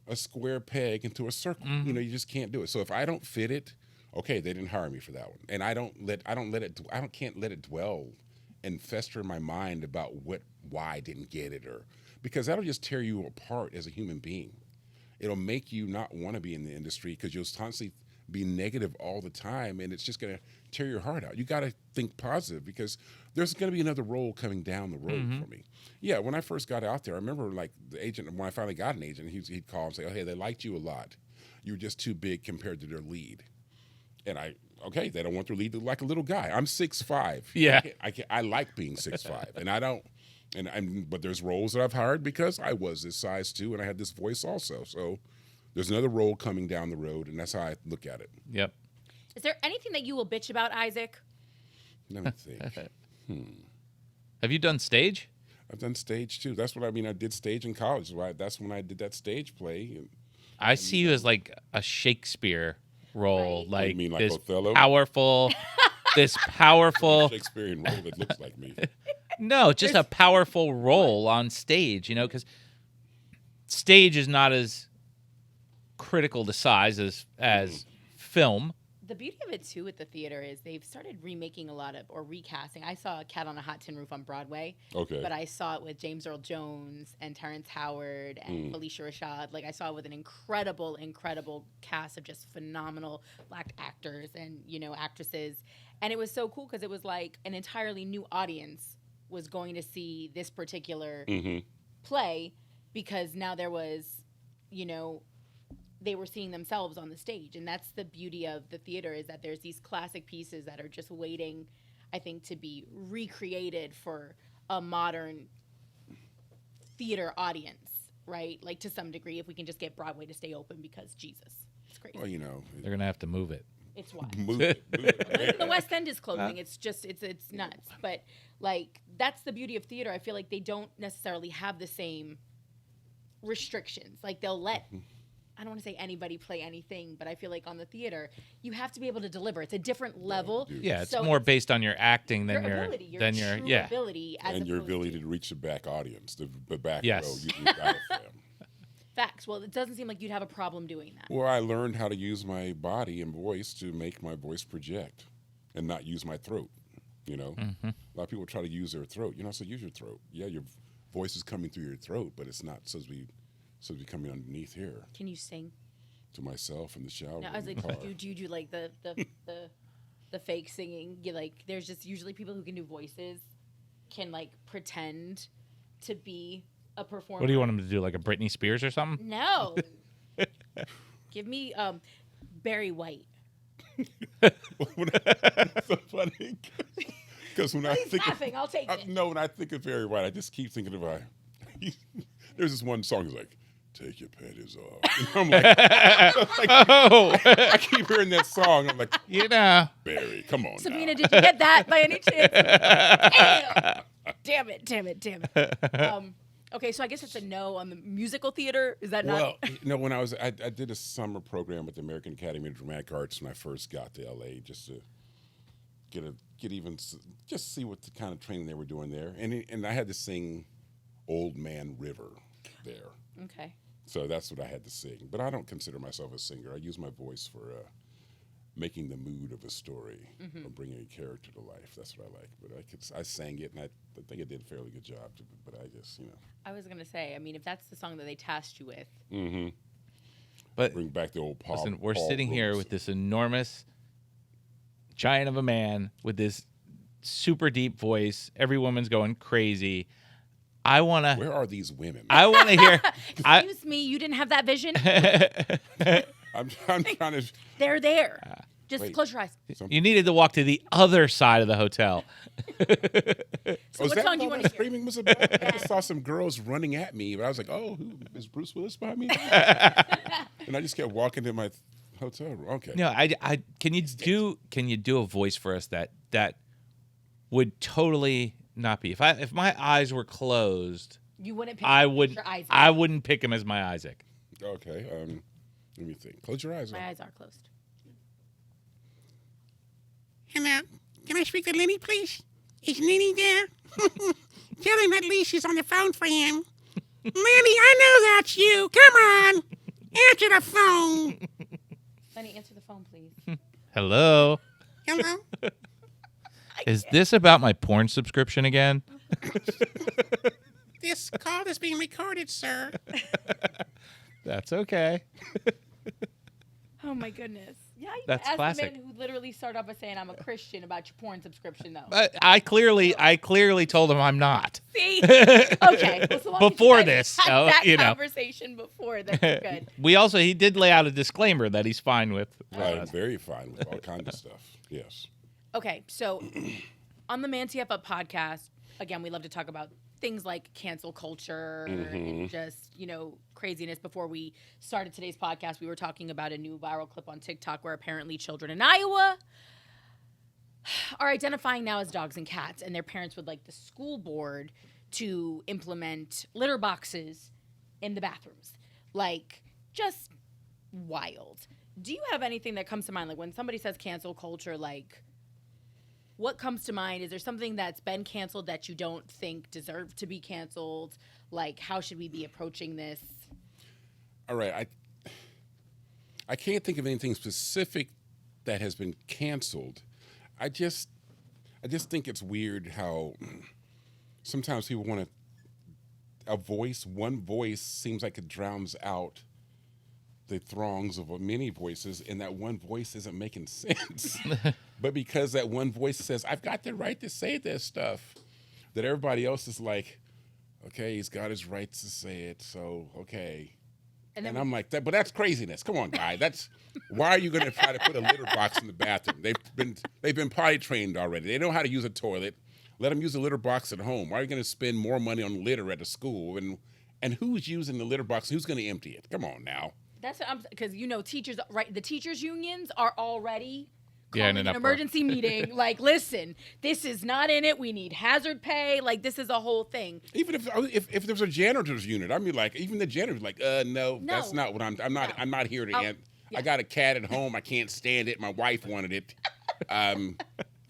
a square peg into a circle. You just can't do it. So if I don't fit it, okay, they didn't hire me for that one. And I can't let it dwell and fester in my mind about why I didn't get it because that'll just tear you apart as a human being. It'll make you not want to be in the industry because you'll constantly be negative all the time, and it's just going to tear your heart out. You got to think positive because there's going to be another role coming down the road for me. Yeah, when I first got out there, I remember the agent, when I finally got an agent, he'd call and say, hey, they liked you a lot. You were just too big compared to their lead. And they don't want their lead to look like a little guy. I'm 6'5". Yeah. I like being 6'5", and I don't. But there's roles that I've hired because I was this size too, and I had this voice also. So there's another role coming down the road, and that's how I look at it. Yep. Is there anything that you will bitch about, Isaac? Let me think. Have you done stage? I've done stage too. That's what I did stage in college. Right? That's when I did that stage play. I see you as like a Shakespeare role, Right. What do you mean, like this Othello? powerful Shakespearean role that looks like me. No, just a powerful role on stage, because stage is not as critical to size as film. The beauty of it too with the theater is they've started remaking a lot of or recasting. I saw Cat on a Hot Tin Roof on Broadway. Okay. But I saw it with James Earl Jones and Terrence Howard and Felicia Rashad. Like I saw it with an incredible cast of just phenomenal Black actors and, actresses. And it was so cool because it was like an entirely new audience was going to see this particular play because now there was, they were seeing themselves on the stage. And that's the beauty of the theater is that there's these classic pieces that are just waiting, I think, to be recreated for a modern theater audience, right? Like to some degree, if we can just get Broadway to stay open because Jesus, it's crazy. Well, they're going to have to move it. It's wild. move it. The West End is closing. It's just, it's nuts. But like, that's the beauty of theater. I feel like they don't necessarily have the same restrictions. Like they'll let, I don't want to say anybody play anything, but I feel like on the theater, you have to be able to deliver. It's a different level. Yeah, it's more based on your acting than your ability, your ability, and your ability to reach the back audience, the back yes. row. You got it for them. Facts. Well, it doesn't seem like you'd have a problem doing that. Well, I learned how to use my body and voice to make my voice project, and not use my throat. A lot of people try to use their throat. So use your throat. Yeah, your voice is coming through your throat, but it's not supposed to be coming underneath here. Can you sing? To myself in the shower. No, I was like, do you do like the fake singing? There's just usually people who can do voices, can like pretend to be a performer. What do you want them to do, like a Britney Spears or something? No. Give me Barry White. It's so funny. Because when He's laughing, I'll take it. No, when I think of Barry White, I just keep thinking about there's this one song that's like, take your panties off. And I'm like, I keep hearing that song. I'm like, Barry, come on. Sabina, now. did you get that by any chance? Damn it. Okay, so I guess it's a no on the musical theater. Is that not? Well, when I did a summer program at the American Academy of Dramatic Arts when I first got to LA, just to just see what the kind of training they were doing there, and I had to sing Old Man River there. Okay. So that's what I had to sing. But I don't consider myself a singer. I use my voice for making the mood of a story or bringing a character to life. That's what I like. But I sang it, and I think I did a fairly good job. But I just, I was going to say, if that's the song that they tasked you with. But bring back the old Paul. Listen, we're Paul sitting here with this enormous giant of a man with this super deep voice. Every woman's going crazy. Where are these women? I want to hear. Excuse me, you didn't have that vision? I'm trying to. They're there. Just close your eyes. You needed to walk to the other side of the hotel. So what song do you want to hear? Screaming was about? I just saw some girls running at me, but I was like, "Oh, is Bruce Willis behind me?" And I just kept walking to my hotel room. Okay. No, can you do a voice for us that would totally not be if my eyes were closed, you wouldn't pick your eyes. I wouldn't pick him as my Isaac. Okay. Let me think. Close your eyes. My eyes are closed. Hello. Can I speak to Lenny, please? Is Lenny there? Tell him at least she's on the phone for him. Lenny, I know that's you. Come on. Answer the phone. Lenny, answer the phone, please. Hello. Hello? Is this about my porn subscription again? This call is being recorded, sir. That's okay. Oh, my goodness. Yeah, you That's asked classic. the man who literally started off by saying, I'm a Christian about your porn subscription, though. I clearly told him I'm not. See? Okay. Well, so long as Before you guys this, had that you know. conversation before, that's good. He did lay out a disclaimer that he's fine with. I'm very fine with all kinds of stuff. Yes. Okay, so on the ManTFup Podcast, again, we love to talk about things like cancel culture and just, craziness. Before we started today's podcast, we were talking about a new viral clip on TikTok where apparently children in Iowa are identifying now as dogs and cats, and their parents would like the school board to implement litter boxes in the bathrooms. Like, just wild. Do you have anything that comes to mind? Like, when somebody says cancel culture, like, what comes to mind? Is there something that's been canceled that you don't think deserved to be canceled? Like, how should we be approaching this? all right, I can't think of anything specific that has been canceled. I just think it's weird how sometimes people want one voice seems like it drowns out the throngs of many voices, and that one voice isn't making sense. But because that one voice says, I've got the right to say this stuff, that everybody else is like, okay, he's got his rights to say it, so okay. And I'm like, but that's craziness. Come on, guy. Why are you going to try to put a litter box in the bathroom? They've been potty trained already. They know how to use a toilet. Let them use a litter box at home. Why are you going to spend more money on litter at a school? And who's using the litter box? Who's going to empty it? Come on now. That's what because teachers, right? The teachers unions are already calling in an emergency meeting. Like, listen, this is not in it. We need hazard pay. Like, this is a whole thing. Even if there's a janitor's unit, I mean, like, even the janitor's like, no, that's not what I'm not here to end. Yeah. I got a cat at home. I can't stand it. My wife wanted it.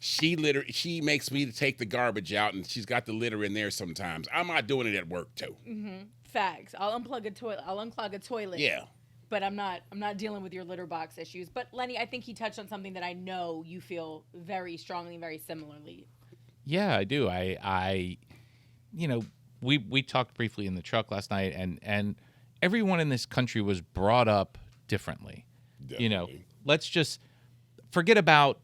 She makes me to take the garbage out, and she's got the litter in there sometimes. I'm not doing it at work too. Mm-hmm. Facts. I'll unclog a toilet. Yeah. But I'm not dealing with your litter box issues. But Lenny, I think he touched on something that I know you feel very strongly, very similarly. Yeah, I do. We talked briefly in the truck last night, and everyone in this country was brought up differently. Definitely. Let's just forget about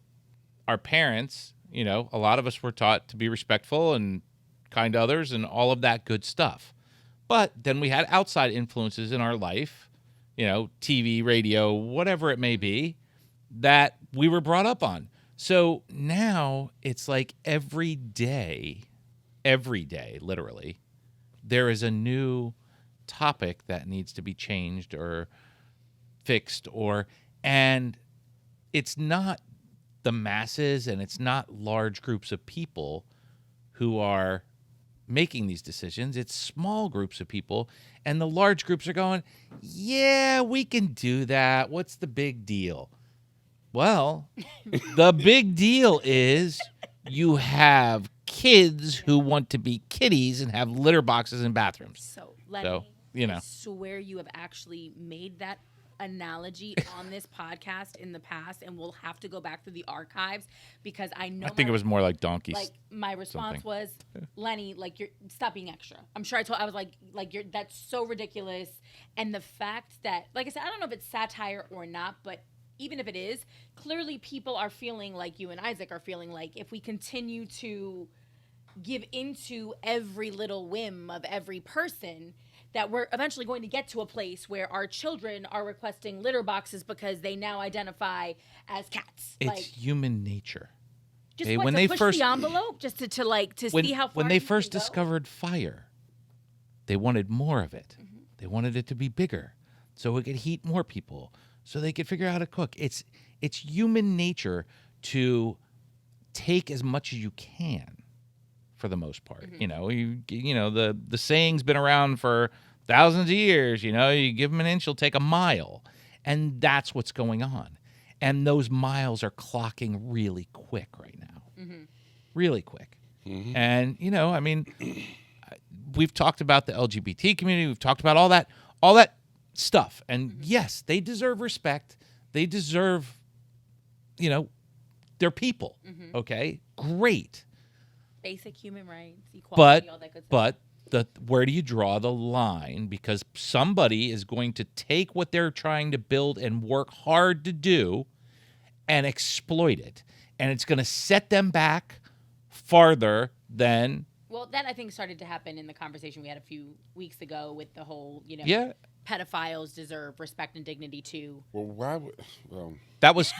our parents. A lot of us were taught to be respectful and kind to others and all of that good stuff. But then we had outside influences in our life, TV, radio, whatever it may be, that we were brought up on. So now it's like every day, literally, there is a new topic that needs to be changed or fixed, and it's not the masses and it's not large groups of people who are making these decisions. It's small groups of people, and the large groups are going, yeah, we can do that. What's the big deal? Well, the big deal is you have kids who want to be kitties and have litter boxes in bathrooms. So, Lenny, I swear you have actually made that analogy on this podcast in the past, and we'll have to go back through the archives because I think it was more like donkeys. Like, my response was, Lenny, like, you're stop being extra. I'm sure I was like that's so ridiculous. And the fact that, like I said, I don't know if it's satire or not, but even if it is, clearly people are feeling like you and Isaac are feeling like if we continue to give into every little whim of every person, that we're eventually going to get to a place where our children are requesting litter boxes because they now identify as cats. It's human nature. Just when they push the envelope, just to see how far. When they first discovered fire, they wanted more of it. Mm-hmm. They wanted it to be bigger, so it could heat more people, so they could figure out how to cook. It's human nature to take as much as you can, for the most part. Mm-hmm. The saying's been around for thousands of years. You give them an inch, you'll take a mile, and that's what's going on. And those miles are clocking really quick right now, really quick. Mm-hmm. And we've talked about the LGBT community. We've talked about all that stuff. And yes, they deserve respect. They deserve, they're people. Mm-hmm. Okay, great. Basic human rights, equality, all that good stuff. But where do you draw the line? Because somebody is going to take what they're trying to build and work hard to do and exploit it. And it's going to set them back farther than... Well, that I think started to happen in the conversation we had a few weeks ago with the whole, pedophiles deserve respect and dignity too. Well, why would...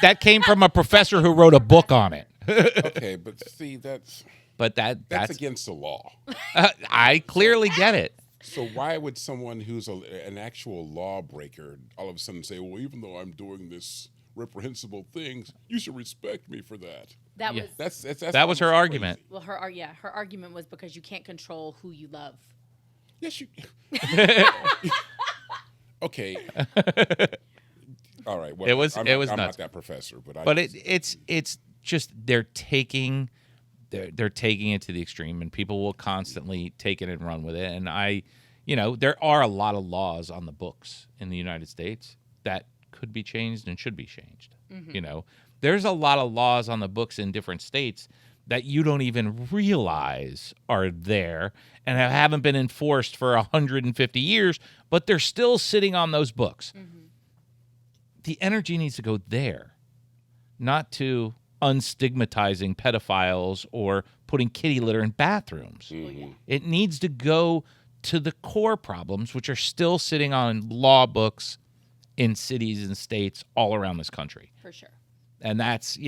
That came from a professor who wrote a book on it. Okay, but see, that's against the law. I clearly get it. So why would someone who's an actual lawbreaker all of a sudden say, well, even though I'm doing this reprehensible things, you should respect me for that? That was her argument. Well, her argument was because you can't control who you love. Yes, you... Okay. All right. Well, I'm not that professor, but it's just they're taking it to the extreme, and people will constantly take it and run with it. And I there are a lot of laws on the books in the United States that could be changed and should be changed. There's a lot of laws on the books in different states that you don't even realize are there and haven't been enforced for 150 years, but they're still sitting on those books. The energy needs to go there, not to unstigmatizing pedophiles or putting kitty litter in bathrooms. It needs to go to the core problems, which are still sitting on law books in cities and states all around this country. For sure. And that's,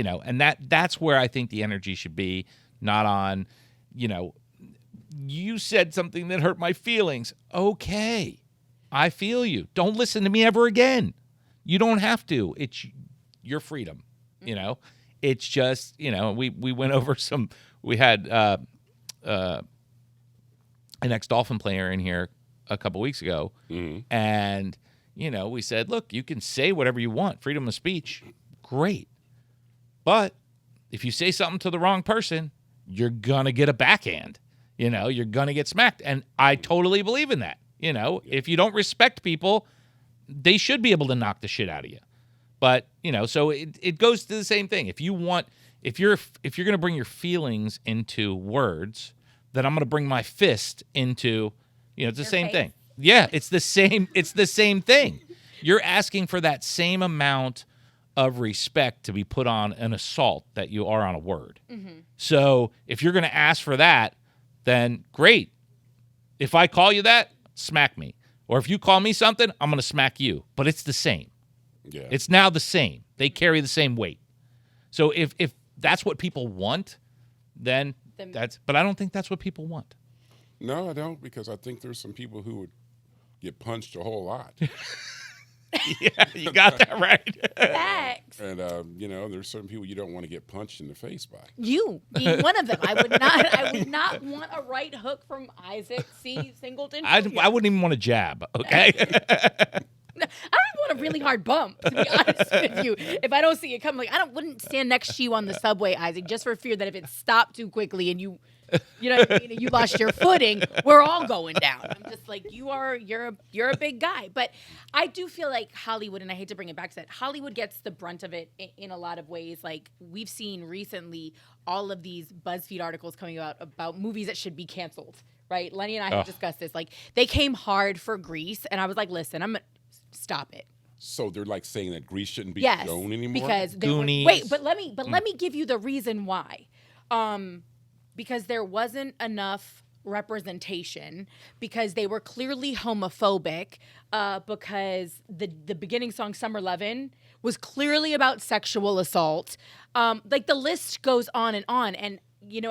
that's where I think the energy should be, not on, you said something that hurt my feelings. Okay, I feel you. Don't listen to me ever again. You don't have to. It's your freedom, It's just, we went over we had an ex-Dolphin player in here a couple weeks ago, and, we said, look, you can say whatever you want. Freedom of speech, great. But if you say something to the wrong person, you're going to get a backhand. You're going to get smacked. And I totally believe in that. If you don't respect people, they should be able to knock the shit out of you. But, so it goes to the same thing. If you're going to bring your feelings into words, then I'm going to bring my fist into, it's the same thing. Yeah, it's the same thing. You're asking for that same amount of respect to be put on an assault that you are on a word. So if you're going to ask for that, then great. If I call you that, smack me. Or if you call me something, I'm going to smack you. But it's the same. Yeah. It's now the same. They carry the same weight. So if that's what people want, then but I don't think that's what people want. No, I don't, because I think there's some people who would get punched a whole lot. Yeah, you got that right. Facts. And there's certain people you don't want to get punched in the face by. You being one of them. I would not want a right hook from Isaac C. Singleton Jr. I wouldn't even want a jab, okay? I don't even want a really hard bump, to be honest with you. If I don't see it coming, wouldn't stand next to you on the subway, Isaac, just for fear that if it stopped too quickly and you you lost your footing, we're all going down. I'm just like, you're a big guy. But I do feel like Hollywood, and I hate to bring it back to that, Hollywood gets the brunt of it in a lot of ways. Like, we've seen recently all of these BuzzFeed articles coming out about movies that should be canceled, right? Lenny and I have discussed this. Like, they came hard for Grease, and I was like, listen, stop it. So they're like saying that Grease shouldn't be shown anymore? Because Goonies. let me give you the reason why. Because there wasn't enough representation, because they were clearly homophobic, because the beginning song Summer Lovin' was clearly about sexual assault. The list goes on. And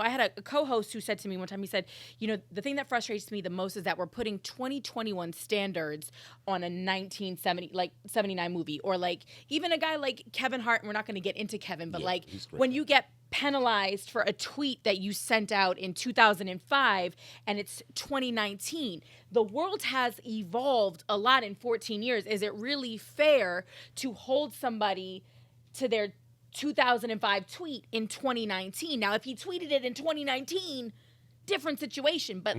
I had a co-host who said to me one time, he said, the thing that frustrates me the most is that we're putting 2021 standards on a 79 movie, or even a guy like Kevin Hart, and we're not going to get into Kevin, but when you get penalized for a tweet that you sent out in 2005 and it's 2019, the world has evolved a lot in 14 years. Is it really fair to hold somebody to their 2005 tweet in 2019? Now, if he tweeted it in 2019, different situation. But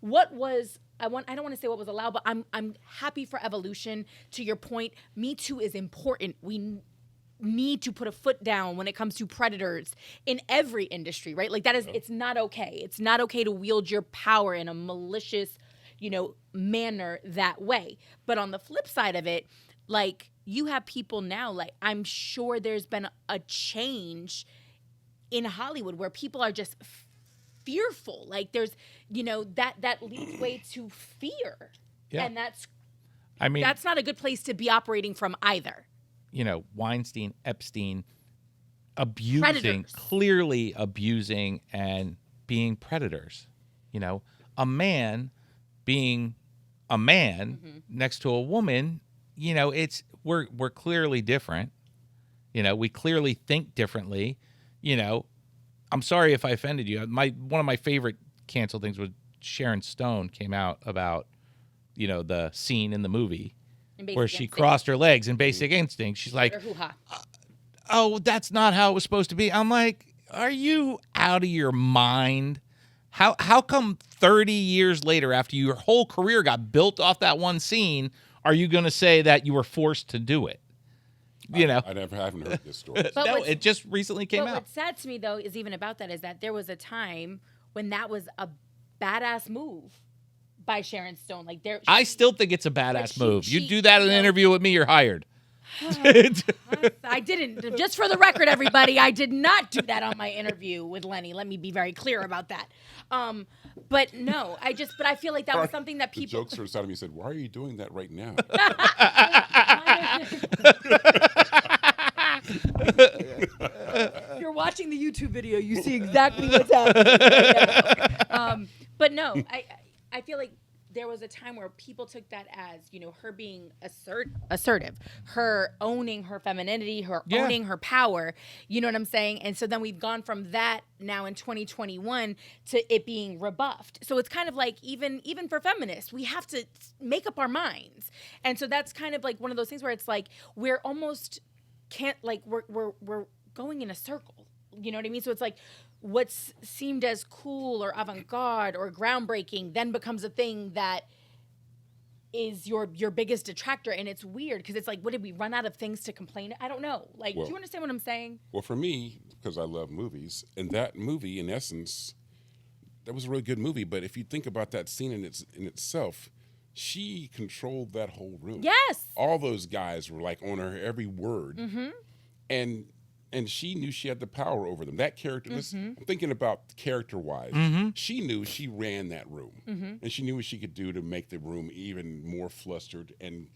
what was I don't want to say what was allowed, but I'm happy for evolution. To your point, Me Too is important. We need to put a foot down when it comes to predators in every industry, right? It's not okay. It's not okay to wield your power in a malicious, manner that way. But on the flip side of it, you have people now, I'm sure there's been a change in Hollywood where people are just fearful. There's, that leads way to fear. Yeah. And that's not a good place to be operating from either. Weinstein, Epstein, Predators. clearly abusing and being predators. A man being a man next to a woman, we're clearly different. We clearly think differently. I'm sorry if I offended you. One of my favorite canceled things was Sharon Stone came out about, the scene in the movie where she crossed her legs in Basic Instinct. She's like, oh, that's not how it was supposed to be. I'm like, are you out of your mind? How come 30 years later, after your whole career got built off that one scene, are you going to say that you were forced to do it? You know, I haven't heard this story. no, it just recently came out. What's sad to me though is even about that is that there was a time when that was a badass move by Sharon Stone. Like I still think it's a badass move. You do that in an you know, interview with me, you're hired. I didn't. Just for the record, everybody, I did not do that on my interview with Lenny. Let me be very clear about that. But no, but I feel like that was something that people. The jokester side of me said, "Why are you doing that right now?" If you're watching the YouTube video, you see exactly what's happening right now. But no, I feel like there was a time where people took that as, you know, her being assertive, her owning her femininity, her owning her power. You know what I'm saying? And so then we've gone from that now in 2021 to it being rebuffed. So it's kind of like even for feminists, we have to make up our minds. And so that's kind of like one of those things where it's like we're almost we're going in a circle. You know what I mean? So it's like what's seemed as cool or avant-garde or groundbreaking then becomes a thing that is your biggest detractor. And it's weird because it's like, what, did we run out of things to complain? I don't know. Like, do you understand what I'm saying? Well, for me, because I love movies, and that movie, in essence, that was a really good movie. But if you think about that scene in itself, she controlled that whole room. Yes. All those guys were like on her every word. Mm-hmm. And she knew she had the power over them. That character, I'm thinking about character-wise, she knew she ran that room. And she knew what she could do to make the room even more flustered and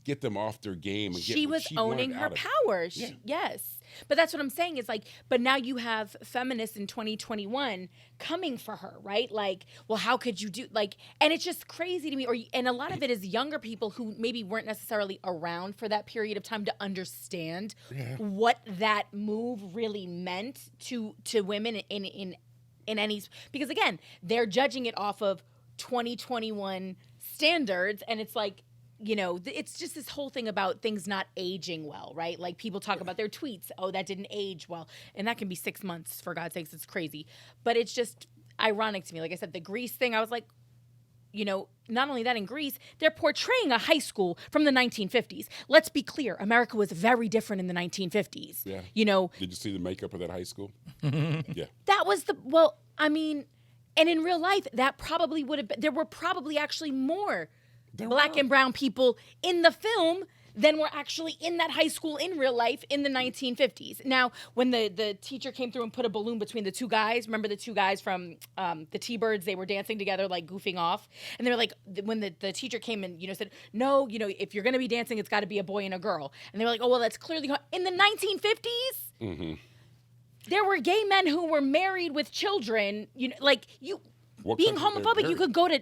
get them off their game. And she was owning her power. Yes. But that's what I'm saying is like, but now you have feminists in 2021 coming for her, right? Like, well, how could you do and it's just crazy to me. And a lot of it is younger people who maybe weren't necessarily around for that period of time to understand what that move really meant to women in any, because again, they're judging it off of 2021 standards. And it's like, you know, it's just this whole thing about things not aging well, right? Like people talk about their tweets. Oh, that didn't age well. And that can be 6 months, for God's sakes. It's crazy. But it's just ironic to me. Like I said, the Grease thing, I was like, you know, not only that in Greece, they're portraying a high school from the 1950s. Let's be clear. America was very different in the 1950s. Yeah. You know. Did you see the makeup of that high school? Yeah. That was and in real life, that probably would have been, there were probably actually more Black and brown people in the film than were actually in that high school in real life in the 1950s. Now, when the teacher came through and put a balloon between the two guys, remember the two guys from the T-Birds, they were dancing together, like goofing off. And they were like, when the teacher came and, you know, said, no, you know, if you're going to be dancing, it's got to be a boy and a girl. And they were like, oh, well, that's clearly, in the 1950s, there were gay men who were married with children, you know, like being homophobic, you could go to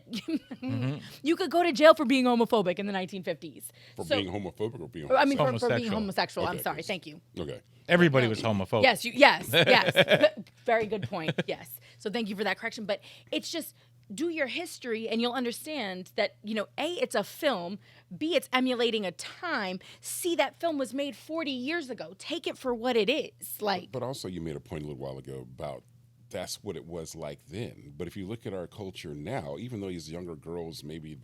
you could go to jail for being homophobic in the 1950s. Being homophobic or being homosexual? I mean, for being homosexual. Okay, I'm sorry. Thank you. Okay. Everybody was homophobic. Yes. Very good point. Yes. So thank you for that correction. But it's just, do your history and you'll understand that, you know, A, it's a film. B, it's emulating a time. C, that film was made 40 years ago. Take it for what it is. But also you made a point a little while ago about that's what it was like then. But if you look at our culture now, even though these younger girls maybe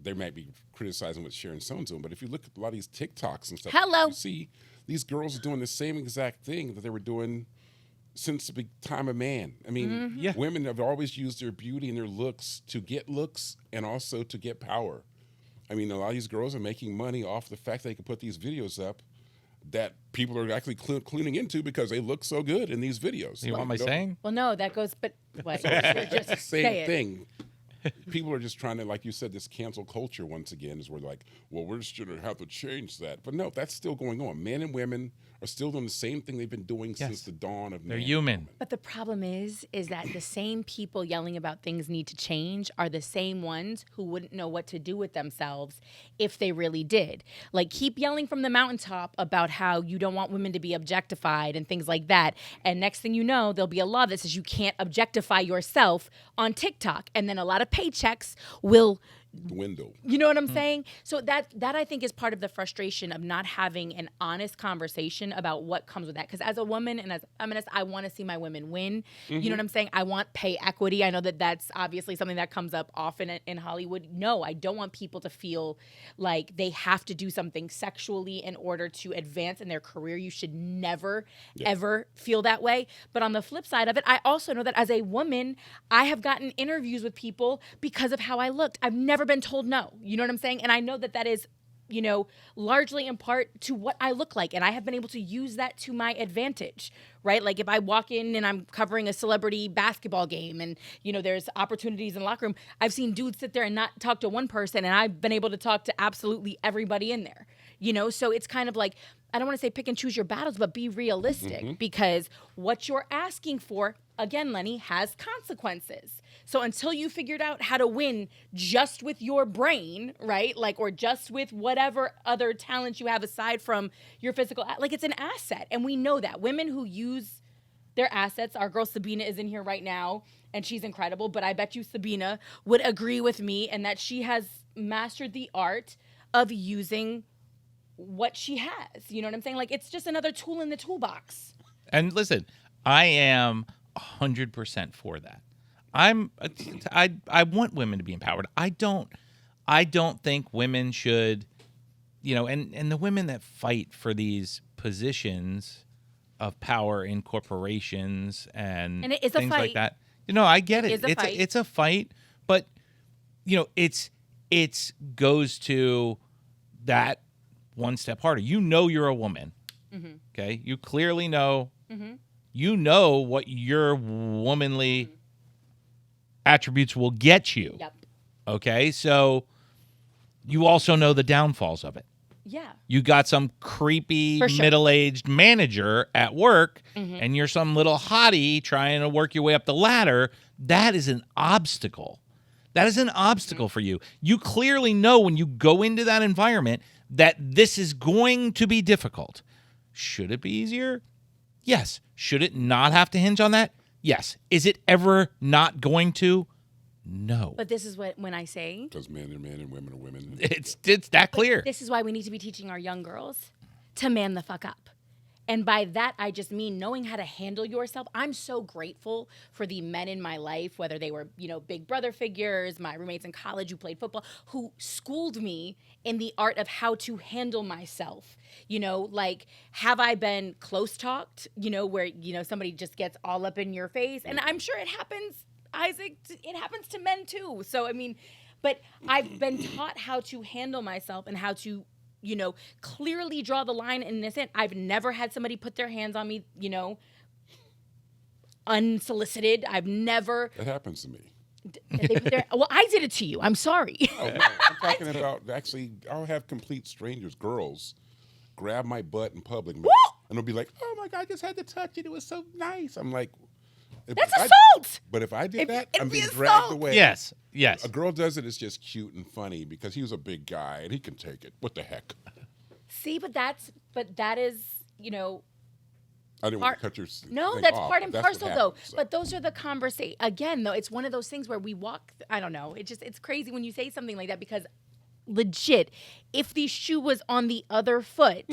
they might be criticizing what Sharon Stone's doing, but if you look at a lot of these TikToks and stuff, you see these girls doing the same exact thing that they were doing since the time of man. I mean, women have always used their beauty and their looks to get looks and also to get power. I mean, a lot of these girls are making money off the fact they can put these videos up that people are actually cluing into because they look so good in these videos. You want my saying? Well, no, that goes, but what? Just same thing. People are just trying to, like you said, this cancel culture once again is where like, well, we're just going to have to change that. But no, that's still going on. Men and women are still doing the same thing they've been doing since the dawn of man. They're human. But the problem is that the same people yelling about things need to change are the same ones who wouldn't know what to do with themselves if they really did. Like, keep yelling from the mountaintop about how you don't want women to be objectified and things like that. And next thing you know, there'll be a law that says you can't objectify yourself on TikTok. And then a lot of paychecks will dwindle. You know what I'm saying? So that I think is part of the frustration of not having an honest conversation about what comes with that. Because as a woman and as a feminist, I want to see my women win. You know what I'm saying? I want pay equity. I know that that's obviously something that comes up often in Hollywood. No, I don't want people to feel like they have to do something sexually in order to advance in their career. You should never, ever feel that way. But on the flip side of it, I also know that as a woman, I have gotten interviews with people because of how I looked. I've never been told no. You know what I'm saying? And I know that that is, you know, largely in part to what I look like. And I have been able to use that to my advantage, right? Like if I walk in and I'm covering a celebrity basketball game and, you know, there's opportunities in the locker room, I've seen dudes sit there and not talk to one person, and I've been able to talk to absolutely everybody in there, you know? So it's kind of like, I don't want to say pick and choose your battles, but be realistic, because what you're asking for, again, Lenny, has consequences. So until you figured out how to win just with your brain, right? Like, or just with whatever other talents you have aside from your physical, like it's an asset. And we know that women who use their assets, our girl Sabina is in here right now and she's incredible, but I bet you Sabina would agree with me and that she has mastered the art of using what she has. You know what I'm saying? Like, it's just another tool in the toolbox. And listen, I am 100% for that. I want women to be empowered. I don't think women should, you know, and the women that fight for these positions of power in corporations and it is a things fight. like that. You know, I get it. It's a fight. A fight, but you know, it's goes to that one step harder. You know you're a woman. Okay? You clearly know you know what your womanly attributes will get you. Yep. Okay? So you also know the downfalls of it. Yeah. You got some creepy For sure. middle-aged manager at work and you're some little hottie trying to work your way up the ladder. That is an obstacle. That is an obstacle for you. You clearly know when you go into that environment that this is going to be difficult. Should it be easier? Yes. Should it not have to hinge on that? Yes. Is it ever not going to? No. But this is when I say, Because men are men and women are women. It's that clear. this is why we need to be teaching our young girls to man the fuck up. And by that, I just mean knowing how to handle yourself. I'm so grateful for the men in my life, whether they were, you know, big brother figures, my roommates in college who played football, who schooled me in the art of how to handle myself. You know, like, have I been close talked, you know, where, you know, somebody just gets all up in your face? And I'm sure it happens, Isaac, it happens to men too. So, I mean, but I've been taught how to handle myself and how to, you know, clearly draw the line in this end. I've never had somebody put their hands on me, you know, unsolicited. I've never. That happens to me. Well, I did it to you. I'm sorry. Oh, no, I'm talking about, actually, I'll have complete strangers, girls, grab my butt in public. And they'll be like, oh my God, I just had to touch it. It was so nice. I'm like, That's assault. But if I did that, it'd I'm be being assault. dragged away. Yes. A girl does it, it's just cute and funny because he was a big guy and he can take it. What the heck? See, but that is, you know. I didn't want to cut your No, thing that's off, part but and that's parcel what though. happens, so. But those are the conversation. Again, though, it's one of those things where we walk. I don't know. It's crazy when you say something like that because, legit, if the shoe was on the other foot,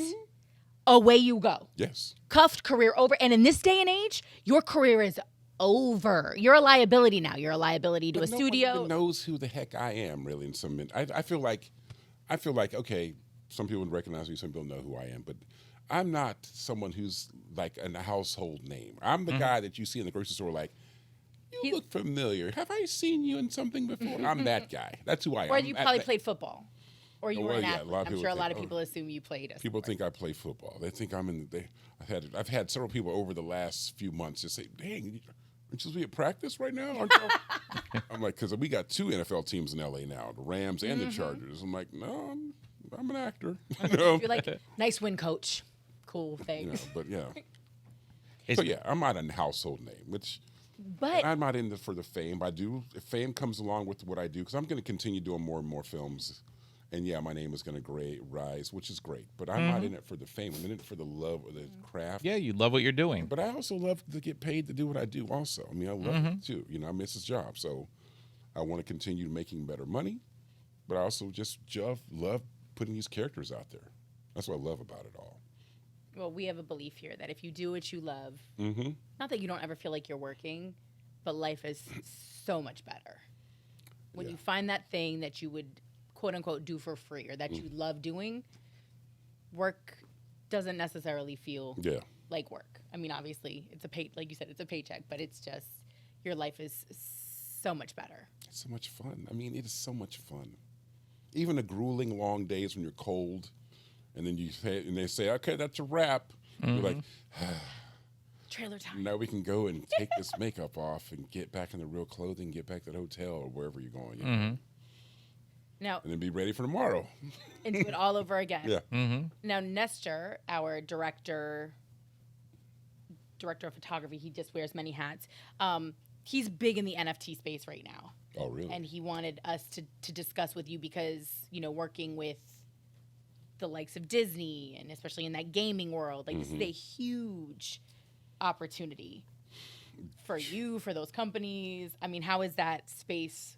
away you go. Yes. Cuffed, career over. And in this day and age, your career is over. You're a liability now. You're a liability to But a no studio. one even knows who the heck I am, really. In some, I feel like, okay, some people recognize me, some people know who I am, but I'm not someone who's like a household name. I'm the guy that you see in the grocery store, like, you look familiar. Have I seen you in something before? I'm that guy. That's who I am. Or you probably played football. Or you were an yeah, a athlete. lot of I'm people sure a lot think, of people assume you played a People sport. think I play football. They think I'm in. I've had several people over the last few months just say, "Dang, aren't you supposed to be at practice right now?" Aren't you? I'm like, because we got 2 NFL teams in LA now, the Rams and the Chargers. I'm like, no, I'm an actor. You know? You're like, nice win, coach. Cool, thanks. But yeah. So yeah, I'm not a household name, which But I'm not in for the fame. I do if fame comes along with what I do, because I'm going to continue doing more and more films. And yeah, my name is going to rise, which is great. But I'm not in it for the fame. I'm in it for the love of the craft. Yeah, you love what you're doing. But I also love to get paid to do what I do also. I mean, I love it too. You know, I miss this job. So I want to continue making better money but I also just love putting these characters out there. That's what I love about it all. Well, we have a belief here that if you do what you love, Mm-hmm. not that you don't ever feel like you're working, but life is so much better. When you find that thing that you would, quote unquote, do for free or that you love doing, work doesn't necessarily feel like work. I mean, obviously, it's like you said, it's a paycheck, but it's just your life is so much better. It's so much fun. I mean, it is so much fun. Even the grueling long days when you're cold, and then they say, okay, that's a wrap. You're like, trailer time. now we can go and take this makeup off and get back in the real clothing, get back to the hotel or wherever you're going. You know? Now, and then be ready for tomorrow. and do it all over again. Yeah. Now, Nestor, our director of photography, he just wears many hats. He's big in the NFT space right now. Oh, really? And he wanted us to discuss with you because, you know, working with the likes of Disney and especially in that gaming world, like this is a huge opportunity for you, for those companies. I mean, how is that space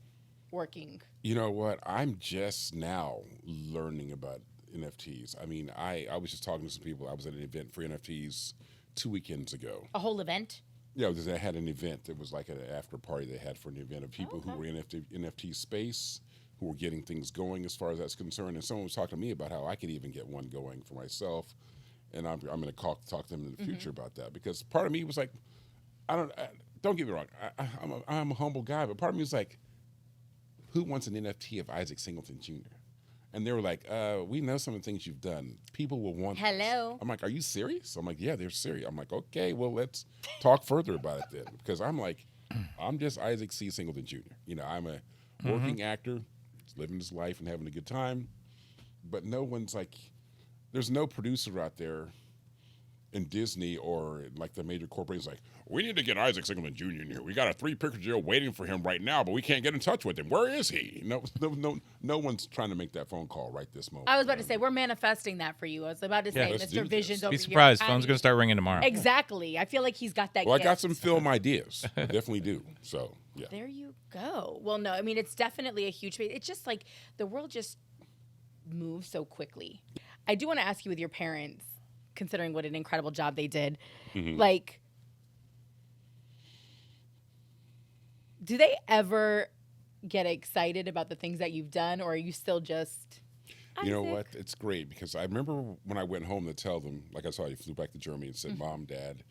working? You know what? I'm just now learning about NFTs. I mean, I was just talking to some people. I was at an event for NFTs 2 weekends ago. A whole event? Yeah, because I had an event. It was like an after party they had for an event of people who were in NFT space, who were getting things going as far as that's concerned. And someone was talking to me about how I could even get one going for myself. And I'm going to talk to them in the future about that. Because part of me was like, don't get me wrong, I'm a humble guy, but part of me was like, who wants an NFT of Isaac Singleton Jr.? And they were like, we know some of the things you've done. People will want Hello. this. I'm like, are you serious? I'm like, yeah, they're serious. I'm like, okay, well, let's talk further about it then. Because I'm like, I'm just Isaac C. Singleton Jr. You know, I'm a working actor, living his life and having a good time. But no one's like, there's no producer out there in Disney or like the major corporations like, we need to get Isaac Singleton Jr. in here. We got a 3-picture deal waiting for him right now, but we can't get in touch with him. Where is he? No one's trying to make that phone call right this moment. I was about to say, we're manifesting that for you. I was about to say, let's do Mr. this. Visions over Be here. surprised. Phone's going to start ringing tomorrow. Exactly. I feel like he's got that Well, gift. I got some film ideas. I definitely do. So, yeah. There you go. Well, no, I mean, it's definitely a huge space. It's just like the world just moves so quickly. I do want to ask you with your parents, considering what an incredible job they did, like, do they ever get excited about the things that you've done, or are you still just... You know what? It's great because I remember when I went home to tell them, like I saw you flew back to Germany and said, Mom, Dad,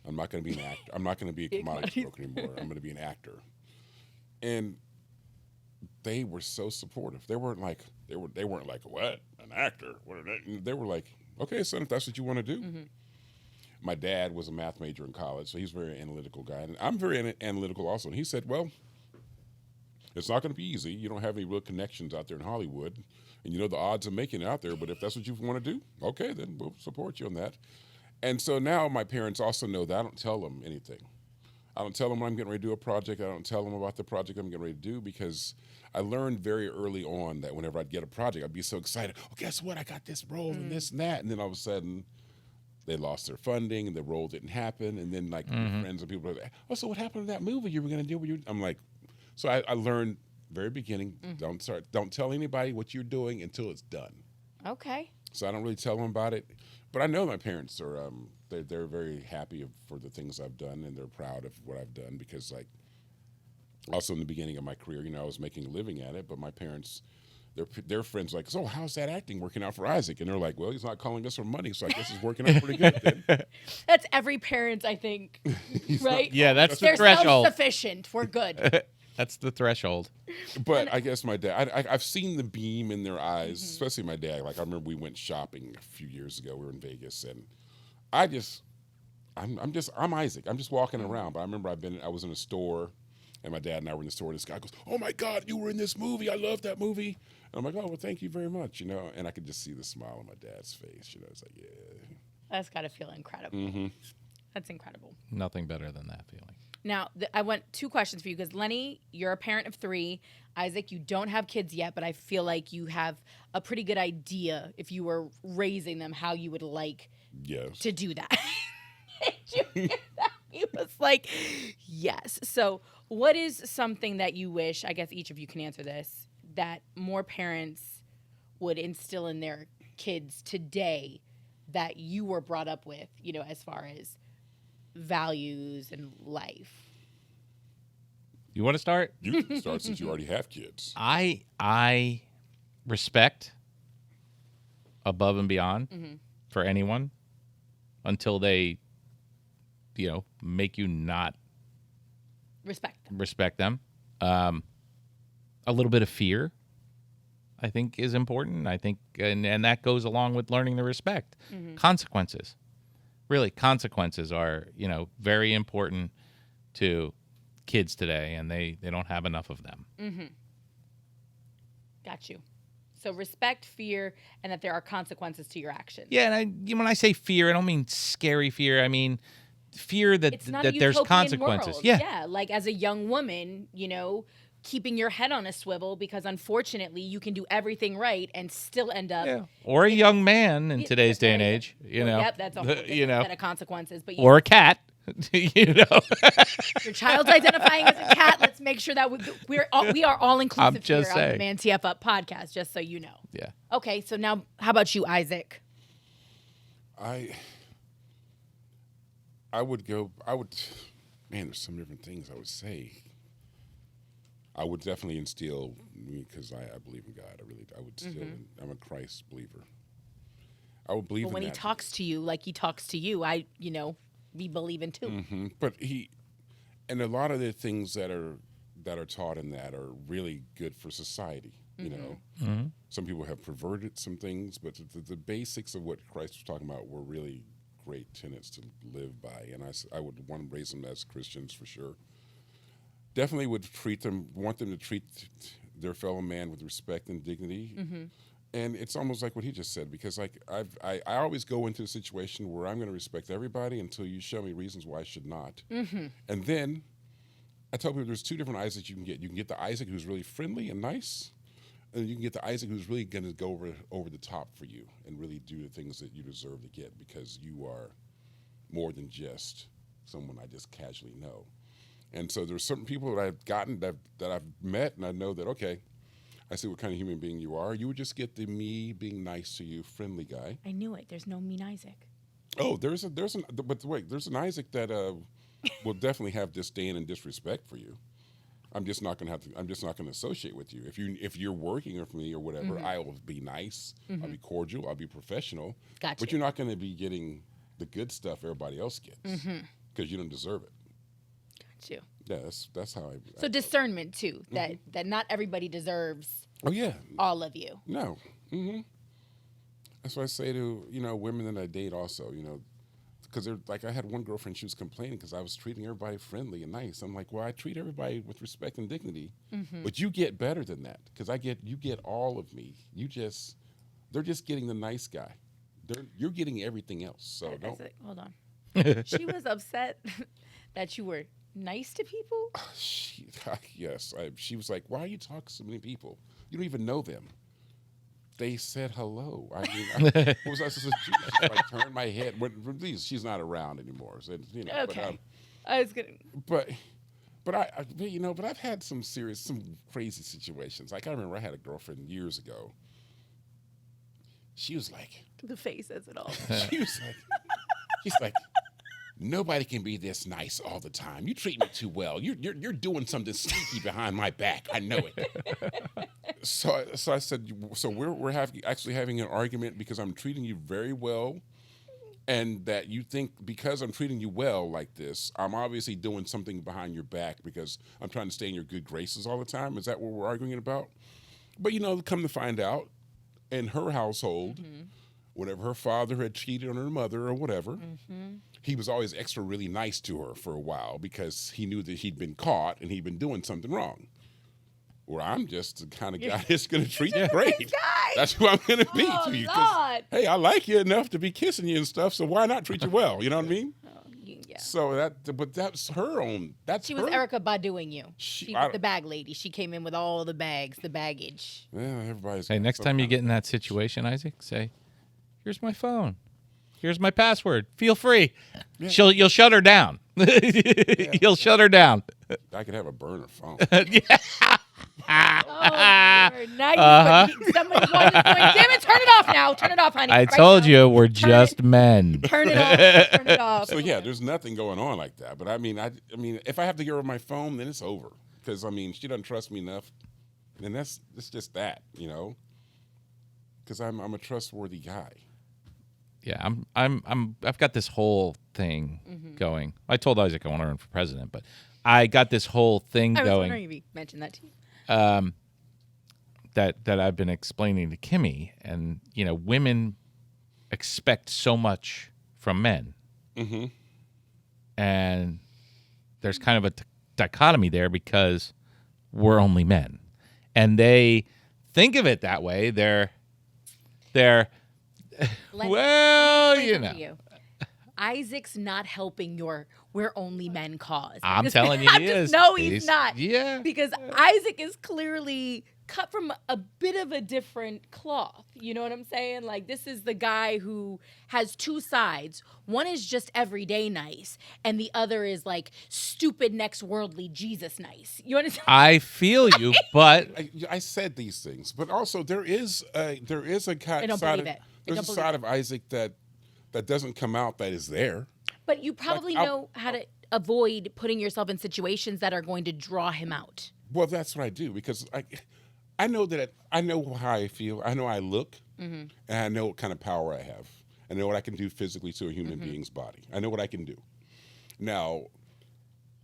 I'm not going to be an actor. I'm not going to be a commodity broker anymore. I'm going to be an actor. And they were so supportive. They weren't like, what? An actor? They were like, okay, son, if that's what you want to do. My dad was a math major in college, so he's a very analytical guy. And I'm very analytical also. And he said, well, it's not going to be easy. You don't have any real connections out there in Hollywood. And you know the odds of making it out there. But if that's what you want to do, okay, then we'll support you on that. And so now my parents also know that I don't tell them anything. I don't tell them when I'm getting ready to do a project. I don't tell them about the project I'm getting ready to do because I learned very early on that whenever I'd get a project, I'd be so excited. Oh, guess what? I got this role and this and that. And then all of a sudden, they lost their funding and the role didn't happen. And then like friends and people are like, oh, so what happened to that movie you were going to do? I'm like, so I learned very beginning, don't tell anybody what you're doing until it's done. Okay. So I don't really tell them about it. But I know my parents are, they're very happy for the things I've done and they're proud of what I've done because like, also in the beginning of my career, you know, I was making a living at it, but my parents, their friends were like, so how's that acting working out for Isaac? And they're like, well, he's not calling us for money, so I guess it's working out pretty good then. That's every parent, I think, right? Yeah, that's the They're threshold. self-sufficient. We're good. That's the threshold. But I guess my dad, I've seen the beam in their eyes, especially my dad. Like I remember we went shopping a few years ago. We were in Vegas, and I'm Isaac. I'm just walking around. But I remember I was in a store, and my dad and I were in the store. And this guy goes, "Oh my God, you were in this movie! I love that movie." And I'm like, "Oh well, thank you very much." You know, and I could just see the smile on my dad's face. You know, it's like, yeah. That's got to feel incredible. That's incredible. Nothing better than that feeling. Now, I want 2 questions for you because Lenny, you're a parent of 3. Isaac, you don't have kids yet, but I feel like you have a pretty good idea if you were raising them how you would like to do that. Did you hear that? He was like, yes. So what is something that you wish, I guess each of you can answer this, that more parents would instill in their kids today that you were brought up with, as far as values and life? You want to start? You can start since you already have kids. I respect above and beyond for anyone until they, make you not respect them. A little bit of fear, I think, is important. I think, and that goes along with learning the respect. Consequences. Really, consequences are, very important to kids today, and they don't have enough of them. Got you. So respect, fear, and that there are consequences to your actions. Yeah, and when I say fear, I don't mean scary fear. I mean fear that It's not that a there's utopian consequences. world. Yeah. Like as a young woman, keeping your head on a swivel, because unfortunately you can do everything right and still end up Or a young man in today's day and age, Yep, that's a whole different set of consequences. But or a cat, your child's identifying as a cat. Let's make sure that we are all inclusive I'm just here on the saying. ManTFup podcast, just so you know. Yeah. Okay, so now how about you, Isaac? I would, man, there's some different things I would say. I would definitely instill, because I believe in God. I would still, I'm a Christ believer. I would believe in that. But when he talks to you like he talks to you, we believe in too. But and a lot of the things that are taught in that are really good for society. Some people have perverted some things, but the basics of what Christ was talking about were really great tenets to live by, and I would want to raise them as Christians for sure. Definitely would want them to treat their fellow man with respect and dignity. And it's almost like what he just said, because like I always go into a situation where I'm going to respect everybody until you show me reasons why I should not. And then I tell people there's two different Isaacs you can get. You can get the Isaac who's really friendly and nice, and you can get the Isaac who's really going to go over the top for you and really do the things that you deserve to get, because you are more than just someone I just casually know. And so there's certain people that I've gotten that I've met, and I know that, okay, I see what kind of human being you are. You would just get the me being nice to you, friendly guy. I knew it. There's no mean Isaac. Oh, there's an Isaac that will definitely have disdain and disrespect for you. I'm just not going to associate with you. If you're working with me or whatever, I will be nice. I'll be cordial. I'll be professional. Gotcha. But you're not going to be getting the good stuff everybody else gets, because you don't deserve it. Got you. Yeah, that's how I. So discernment too, that not everybody deserves. Oh yeah. All of you. No. That's what I say to women that I date also. Because they're like, I had one girlfriend, she was complaining because I was treating everybody friendly and nice. I'm like, well, I treat everybody with respect and dignity, but you get better than that, because you get all of me. They're just getting the nice guy. You're getting everything else. So don't. Hold on. She was upset that you were nice to people? Yes. She was like, why are you talking to so many people? You don't even know them. They said hello. I mean, what was I supposed to do? Just like turn my head. She's not around anymore. So, okay. I was gonna. But I've had some crazy situations. Like I remember I had a girlfriend years ago. She was like, the face says it all. she's like, nobody can be this nice all the time. You treat me too well. You're doing something sneaky behind my back. I know it. So I said, so we're actually having an argument because I'm treating you very well, and that you think because I'm treating you well like this, I'm obviously doing something behind your back because I'm trying to stay in your good graces all the time. Is that what we're arguing about? But come to find out, in her household, whenever her father had cheated on her mother or whatever, he was always extra really nice to her for a while because he knew that he'd been caught and he'd been doing something wrong. Or I'm just the kind of guy that's going to treat you great. That's who I'm going to be to you. Hey, I like you enough to be kissing you and stuff, so why not treat you well? You know what I mean? Yeah. So that's her own. She was Erykah Baduing you. She was the bag lady. She came in with all the bags, the baggage. Yeah, everybody's. Hey, next time you get in that situation, Isaac, say, "Here's my phone. Here's my password. Feel free." Yeah. You'll shut her down. You'll shut her down. I could have a burner phone. Yeah. Lord. Now somebody's going to point. Damn it, turn it off now. Turn it off, honey. I told you we're just men. Turn it off. Turn it off. So yeah, there's nothing going on like that. But I mean, if I have to give her my phone, then it's over. Because I mean, she doesn't trust me enough, and it's just that, Because I'm a trustworthy guy. Yeah, I've got this whole thing going. I told Isaac I want to run for president, but I got this whole thing I was going. wondering if you mentioned that to you. That I've been explaining to Kimmy, and women expect so much from men, and there's kind of a dichotomy there because we're only men, and they think of it that way. They're well, Isaac's not helping your "we're only men" cause. I'm telling you, he is. No, he's not. Yeah, because Isaac is clearly cut from a bit of a different cloth. You know what I'm saying? Like, this is the guy who has two sides. One is just everyday nice, and the other is like stupid, next worldly Jesus nice. You understand? I feel you, but I said these things, but also there is a side of Isaac that doesn't come out that is there. But you probably know how to avoid putting yourself in situations that are going to draw him out. Well, that's what I do, because I know how I feel. I know I look, and I know what kind of power I have. I know what I can do physically to a human being's body. I know what I can do. Now,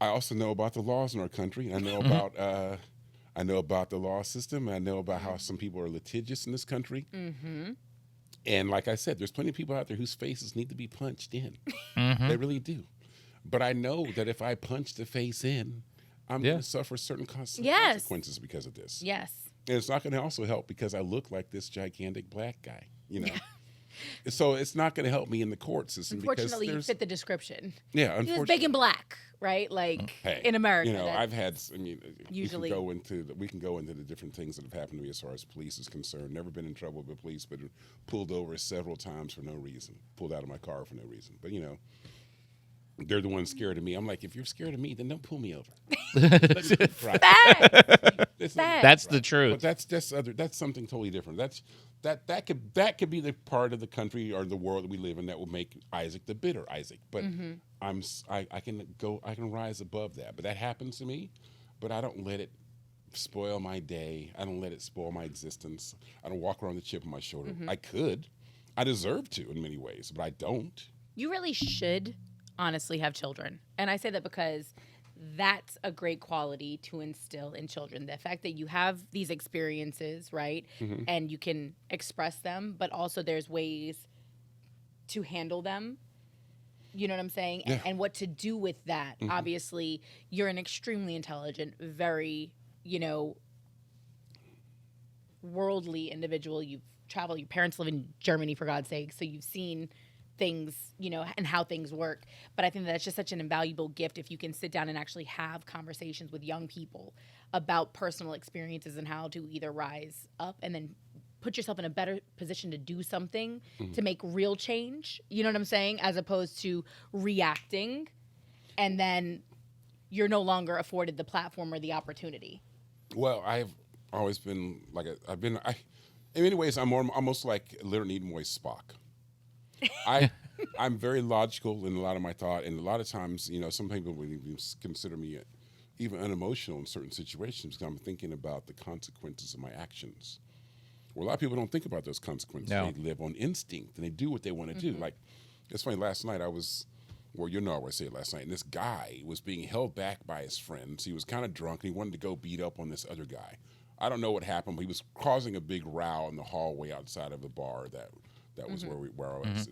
I also know about the laws in our country. I know about the law system. I know about how some people are litigious in this country. And like I said, there's plenty of people out there whose faces need to be punched in. They really do. But I know that if I punch the face in, I'm going to suffer certain consequences because of this. Yes. And it's not going to also help because I look like this gigantic black guy, So it's not going to help me in the court system. Unfortunately, you fit the description. Yeah, unfortunately. He was big and black, right? Like, in America. I've had, usually we can go into the different things that have happened to me as far as police is concerned. Never been in trouble with police, but pulled over several times for no reason. Pulled out of my car for no reason. But, they're the ones scared of me. I'm like, if you're scared of me, then don't pull me over. That's the truth. But that's something totally different. That could be the part of the country or the world that we live in that will make Isaac the bitter Isaac. But I can rise above that. But that happens to me. But I don't let it spoil my day. I don't let it spoil my existence. I don't walk around with a chip on my shoulder. I could. I deserve to in many ways, but I don't. You really should honestly have children. And I say that because that's a great quality to instill in children. The fact that you have these experiences, right? And you can express them, but also there's ways to handle them. You know what I'm saying? Yeah. And what to do with that. Obviously, you're an extremely intelligent, very, worldly individual. You've traveled. Your parents live in Germany, for God's sake. So you've seen things, and how things work. But I think that's just such an invaluable gift if you can sit down and actually have conversations with young people about personal experiences and how to either rise up and then put yourself in a better position to do something to make real change. You know what I'm saying? As opposed to reacting and then you're no longer afforded the platform or the opportunity. Well, I've always been in many ways, I'm almost like Leonard Nimoy's Spock. I'm very logical in a lot of my thought, and a lot of times, some people would even consider me even unemotional in certain situations because I'm thinking about the consequences of my actions. Well, a lot of people don't think about those consequences. No. They live on instinct, and they do what they want to do. Like, it's funny, last night I said last night, and this guy was being held back by his friends. He was kind of drunk, and he wanted to go beat up on this other guy. I don't know what happened, but he was causing a big row in the hallway outside of the bar that was where I was.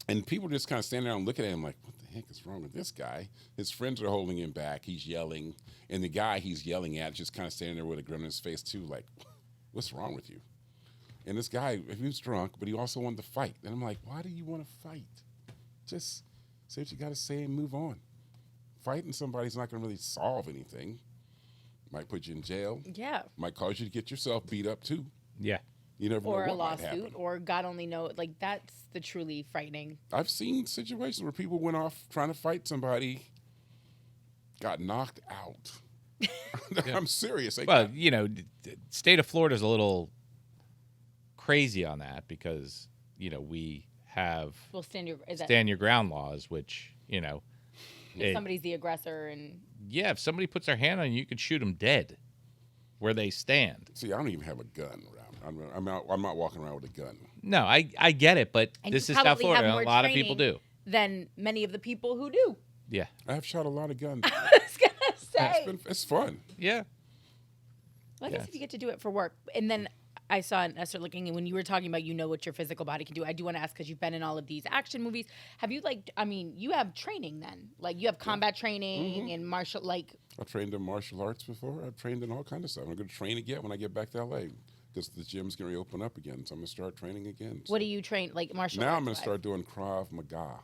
And people just kind of stand there and look at him like, what the heck is wrong with this guy? His friends are holding him back. He's yelling. And the guy he's yelling at just kind of standing there with a grin on his face too, like, what's wrong with you? And this guy, he was drunk, but he also wanted to fight. And I'm like, why do you want to fight? Just say what you got to say and move on. Fighting somebody's not going to really solve anything. Might put you in jail. Yeah. Might cause you to get yourself beat up too. Yeah. You never know or what a might happen. lawsuit, or God only knows. Like, that's the truly frightening. I've seen situations where people went off trying to fight somebody, got knocked out, I'm serious. Well, state of Florida's a little crazy on that because we have stand your ground laws, which if somebody's the aggressor and if somebody puts their hand on you, you could shoot them dead where they stand. See, I don't even have a gun around. I'm not walking around with a gun. No, I get it, but and this you is South probably Florida. have And a more lot of people training do. than many of the people who do. Yeah, I have shot a lot of guns. I was gonna say. It's fun. yeah. Well, I guess if you get to do it for work, and then I saw and I started looking, and when you were talking about what your physical body can do, I do want to ask because you've been in all of these action movies. Have you you have training then, like you have combat training and martial I've trained in martial arts before. I've trained in all kinds of stuff. I'm going to train again when I get back to LA because the gym's going to reopen up again, so I'm going to start training again. So what do you train martial arts? Now I'm going to start doing Krav Maga.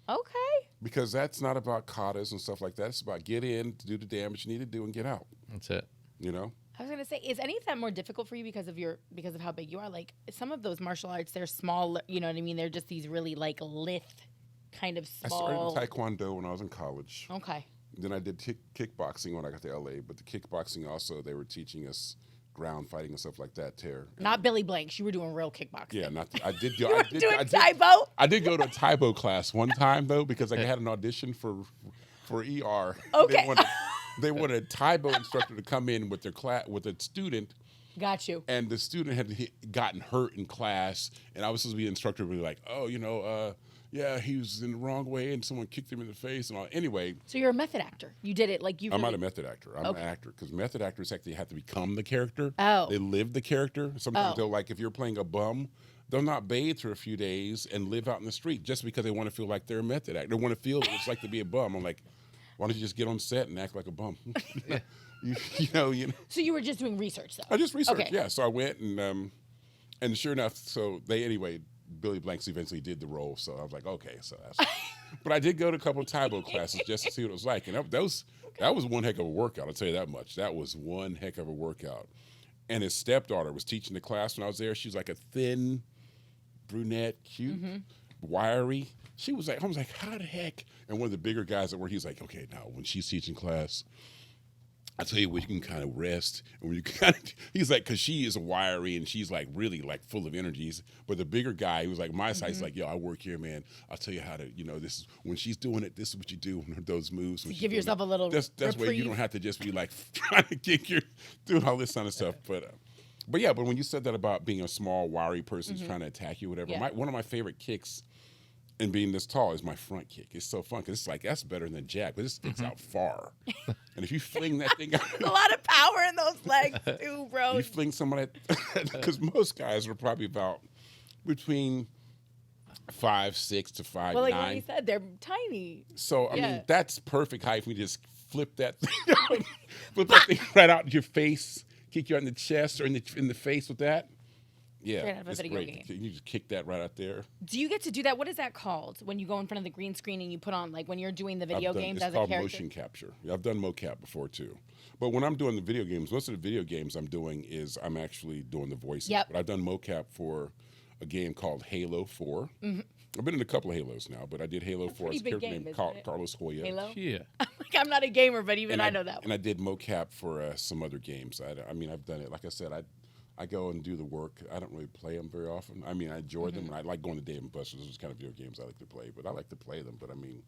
Okay. Because that's not about katas and stuff like that. It's about get in, to do the damage you need to do, and get out. That's it. I was gonna say, is any of that more difficult for you because of how big you are? Like some of those martial arts, they're small. You know what I mean? They're just these really lithe, kind of small. I started Taekwondo when I was in college. Okay. Then I did kickboxing when I got to LA. But the kickboxing also, they were teaching us ground fighting and stuff like that. Not Billy Blanks. You were doing real kickboxing. Yeah, I did. You were doing Taibo? I did go to a Taibo class one time though because I had an audition for ER. Okay. They wanted a Taibo instructor to come in with their class with a student. Got you. And the student had gotten hurt in class, and I was supposed to be the instructor, be like, oh, he was in the wrong way, and someone kicked him in the face, and all. Anyway. So you're a method actor. You did it you. I'm not a method actor. I'm an actor because method actors actually have to become the character. Oh. They live the character. Sometimes they'll if you're playing a bum, they'll not bathe for a few days and live out in the street just because they want to feel like they're a method actor. They want to feel what it's like to be a bum. I'm like, why don't you just get on set and act like a bum? So you were just doing research, though. I just researched, okay. Yeah. So I went and sure enough, Billy Blanks eventually did the role. So I was like, okay, so that's. But I did go to a couple of Taibo classes just to see what it was like, and that was one heck of a workout. I'll tell you that much. That was one heck of a workout. And his stepdaughter was teaching the class when I was there. She was like a thin, brunette, cute, wiry. I was like, how the heck? And one of the bigger guys that were, he was like, okay, now when she's teaching class, I tell you what, you can kind of rest. And when you he's like, because she is wiry and she's really full of energies. But the bigger guy, who was like my size, like, yo, I work here, man. I'll tell you how to, this is when she's doing it. This is what you do. Those moves. To give yourself a little. That's way you don't have to just be trying to kick doing all this kind of stuff. But yeah, but when you said that about being a small, wiry person trying to attack you, whatever. Yeah. One of my favorite kicks. And being this tall is my front kick. It's so fun because it's that's better than jack, but it sticks out far. And if you fling that thing out, a lot of power in those legs too, bro. You fling somebody because most guys are probably about between 5'6" to 5'9". Well, like what he said, they're tiny. So I mean, that's perfect height for me to just flip that thing right out in your face, kick you out in the chest or in the face with that. Yeah, it's great. You just kick that right out there. Do you get to do that? What is that called? When you go in front of the green screen and you put on, when you're doing the video games as a character? It's called motion capture. Yeah, I've done mocap before, too. But when I'm doing the video games, most of the video games I'm doing is I'm actually doing the voices. Yep. But I've done mocap for a game called Halo 4. Mm-hmm. I've been in a couple of Halos now, but I did Halo 4 as a character named Carlos Hoya. Halo? Yeah. I'm not a gamer, but even I know that one. And I did mocap for some other games. I mean, I've done it. Like I said, I go and do the work. I don't really play them very often. I mean, I enjoy them, and I like going to Dave & Buster's. Those are kind of video games I like to play, but I like to play them. But I mean,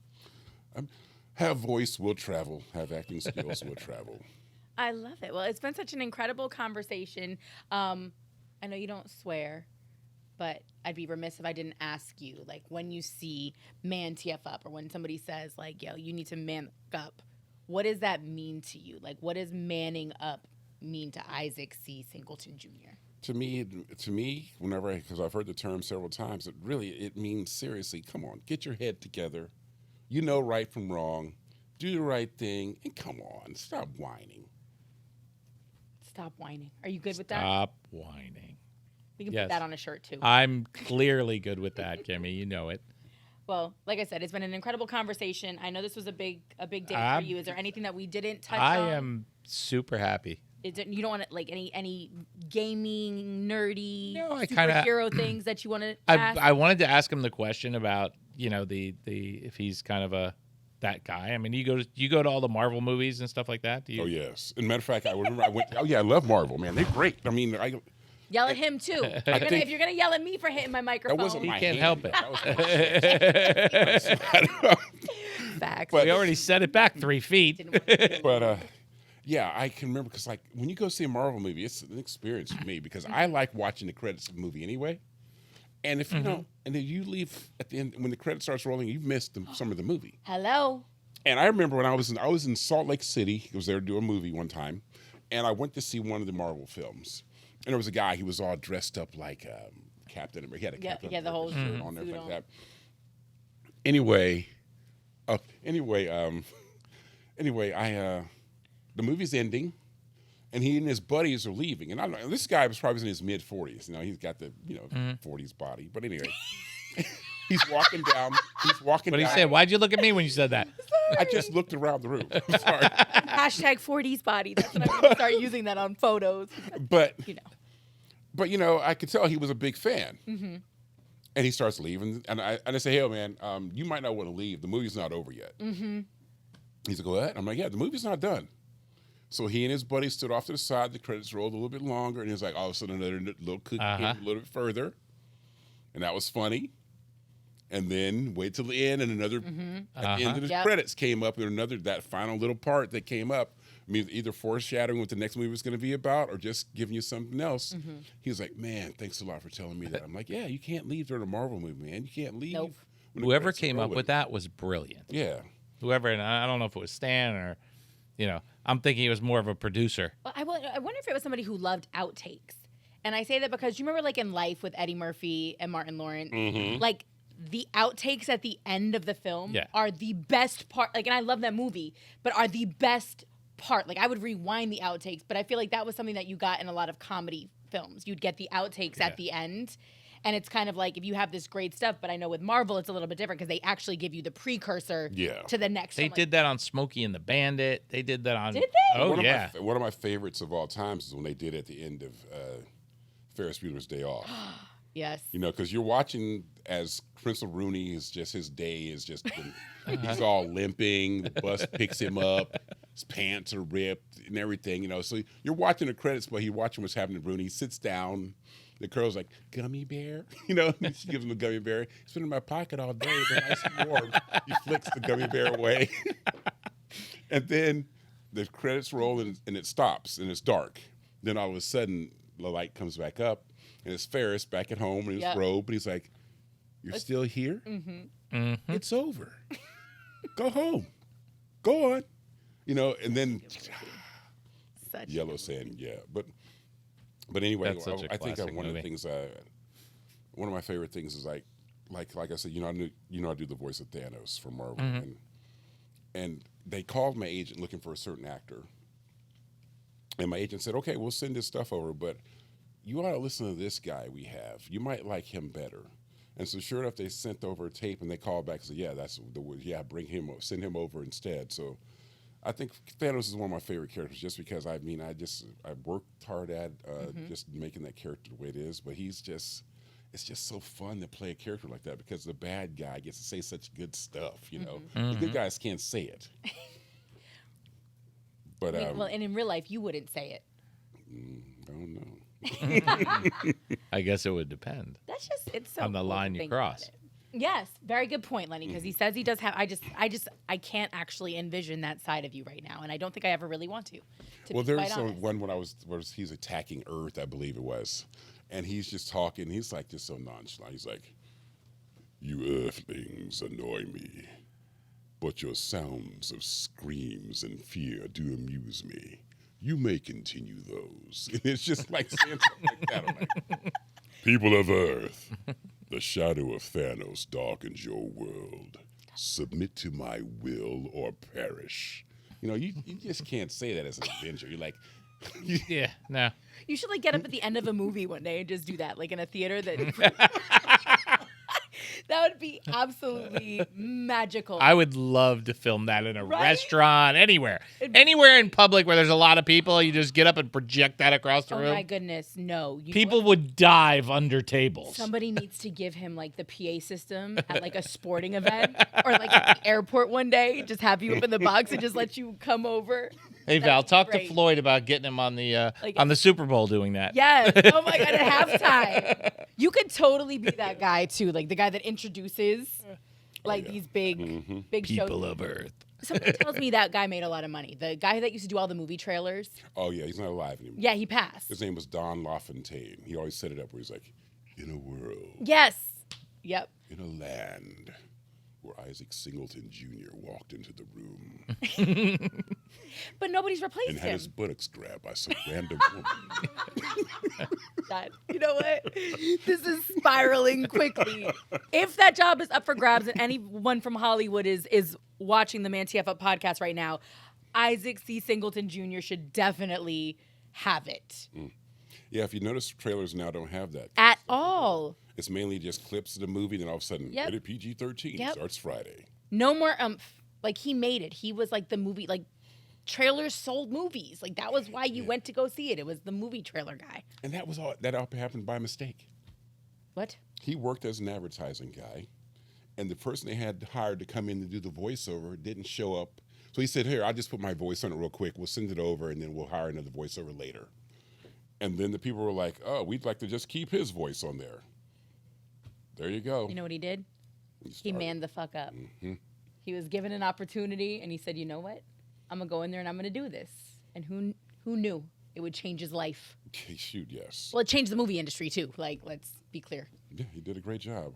have voice, will travel. Have acting skills, will travel. I love it. Well, it's been such an incredible conversation. I know you don't swear, but I'd be remiss if I didn't ask you, when you see ManTFup or when somebody says, yo, you need to man up, what does that mean to you? What does manning up mean to Isaac C. Singleton Jr.? To me, because I've heard the term several times, it means seriously, come on, get your head together. You know right from wrong. Do the right thing. And come on, stop whining. Stop whining. Are you good with that? Stop whining. We can put that on a shirt, too. I'm clearly good with that, Kimmy. You know it. Well, like I said, it's been an incredible conversation. I know this was a big day for you. Is there anything that we didn't touch on? I am super happy. You don't want any gaming nerdy kinda, superhero things that you want to ask? I wanted to ask him the question about if he's kind of that guy. I mean, you go to all the Marvel movies and stuff like that. Do you? Oh yes. As a matter of fact, I remember I went. Oh yeah, I love Marvel, man. They're great. I mean, Yell at him too. If you're gonna yell at me for hitting my microphone, that wasn't He my can't hand. help it. That was facts. We already set it back 3 feet. Didn't want to But yeah, I can remember because like when you go see a Marvel movie, it's an experience for me because I like watching the credits of the movie anyway. And if you don't, and then you leave at the end when the credit starts rolling, you've missed some of the movie. Hello. And I remember when I was in Salt Lake City. I was there to do a movie one time, and I went to see one of the Marvel films. And there was a guy. He was all dressed up like Captain America. He had a Captain the whole America suit on there suit like on. that. Anyway, the movie's ending, and he and his buddies are leaving. And I don't know, this guy was probably in his mid-40s. You know, he's got the 40s body. But anyway, he's walking down. What did he say? Why'd you look at me when you said that? I just looked around the room. I'm sorry. Hashtag 40s body. That's what I'm gonna start using that on photos. But You know. But I could tell he was a big fan. Mm-hmm. And he starts leaving, and I say, "Hey, man, you might not want to leave. The movie's not over yet." Mm-hmm. He's like, "What?" I'm like, "Yeah, the movie's not done." So he and his buddy stood off to the side. The credits rolled a little bit longer, and he was like, all of a sudden, another little cookie came a little bit further, and that was funny. And then wait till the end, and another at the end of the credits came up, and that final little part that came up. I mean, either foreshadowing what the next movie was going to be about or just giving you something else. Mm-hmm. He was like, "Man, thanks a lot for telling me that." I'm like, "Yeah, you can't leave during a Marvel movie, man. You can't leave." Nope. Whoever came up with that was brilliant. Yeah. Whoever, and I don't know if it was Stan or, I'm thinking he was more of a producer. Well, I wonder if it was somebody who loved outtakes. And I say that because you remember like in Life with Eddie Murphy and Martin Lawrence, like the outtakes at the end of the film are the best part. Like, and I love that movie, but are the best part. Like I would rewind the outtakes, but I feel like that was something that you got in a lot of comedy films. You'd get the outtakes at the end. And it's kind of like if you have this great stuff, but I know with Marvel it's a little bit different because they actually give you the precursor to the next one. They did that on Smokey and the Bandit. They did that on... Did they? Oh, one of my favorites of all times is when they did at the end of Ferris Bueller's Day Off. Yes. Because you're watching as Prince Rooney is just, his day is just, he's all limping, the bus picks him up, his pants are ripped and everything, So you're watching the credits, but you're watching what's happening to Rooney. He sits down. The girl's like, "Gummy bear?" She gives him a gummy bear. It's been in my pocket all day. It's nice and warm. He flicks the gummy bear away. And then the credits roll and it stops and it's dark. Then all of a sudden, the light comes back up and it's Ferris back at home in his robe. And he's like, "You're still here? Mm-hmm. It's over. Go home. Go on." And then Yellow saying, "Yeah." But anyway, I think one of the things, one of my favorite things is like I said, I do the voice of Thanos for Marvel, and they called my agent looking for a certain actor, and my agent said, "Okay, we'll send this stuff over, but you ought to listen to this guy we have. You might like him better." And so, sure enough, they sent over a tape, and they called back and said, "Bring him, send him over instead." So. I think Thanos is one of my favorite characters just because, I worked hard at just making that character the way it is. But it's just so fun to play a character like that because the bad guy gets to say such good stuff, The good guys can't say it. But and in real life, you wouldn't say it. I don't know. I guess it would depend. That's just, it's so on the cool line you cross. Yes, very good point, Lenny, because he says he does have, I can't actually envision that side of you right now, and I don't think I ever really want to well, be there quite was honest. one when he's attacking Earth, I believe it was, and he's just talking, he's like just so nonchalant. He's like, "You Earthlings annoy me, but your sounds of screams and fear do amuse me. You may continue those." And it's just like saying something like that. I'm like, "People of Earth, the shadow of Thanos darkens your world. Submit to my will or perish." You just can't say that as an Avenger. You're like, yeah, no. You should get up at the end of a movie one day and just do that, like in a theater that That would be absolutely magical. I would love to film that in a Right? restaurant, anywhere in public where there's a lot of people. You just get up and project that across the Oh room. my goodness, no. You know People what? would dive under tables. Somebody needs to give him like the PA system at like a sporting event or like at the airport one day. Just have you up in the box and just let you come over. Hey Val, That'd be talk great. to Floyd about getting him on the Like- Super Bowl doing that. Yes. Oh my God, at halftime. You could totally be that guy too, like the guy that introduces like these big People shows. of Earth. Somebody tells me that guy made a lot of money. The guy that used to do all the movie trailers. Oh yeah, he's not alive anymore. Yeah, he passed. His name was Don LaFontaine. He always set it up where he's like, in a world, Yes. Yep. in a land where Isaac Singleton Jr. walked into the room But nobody's and replaced had him. his buttocks grabbed by some random woman. God, you know what? This is spiraling quickly. If that job is up for grabs and anyone from Hollywood is watching the ManTFup podcast right now, Isaac C. Singleton Jr. should definitely have it. Yeah, if you notice, trailers now don't have that. At all. It's mainly just clips of the movie, and all of a sudden, Yep. rated PG-13 Yep. starts Friday. No more like he made it. He was like the movie, like trailers sold movies. Like that was why you went to go see it. It was the movie trailer guy. And that was all. That all happened by mistake. What? He worked as an advertising guy, and the person they had hired to come in to do the voiceover didn't show up. So he said, "Here, I'll just put my voice on it real quick. We'll send it over, and then we'll hire another voiceover later." And then the people were like, "Oh, we'd like to just keep his voice on there." There you go. You know what he did? He started. manned the fuck up. He was given an opportunity, and he said, "You know what? I'm gonna go in there and I'm gonna do this." And who knew it would change his life? Okay, shoot, yes. Well, it changed the movie industry too. Like, let's be clear. Yeah, he did a great job.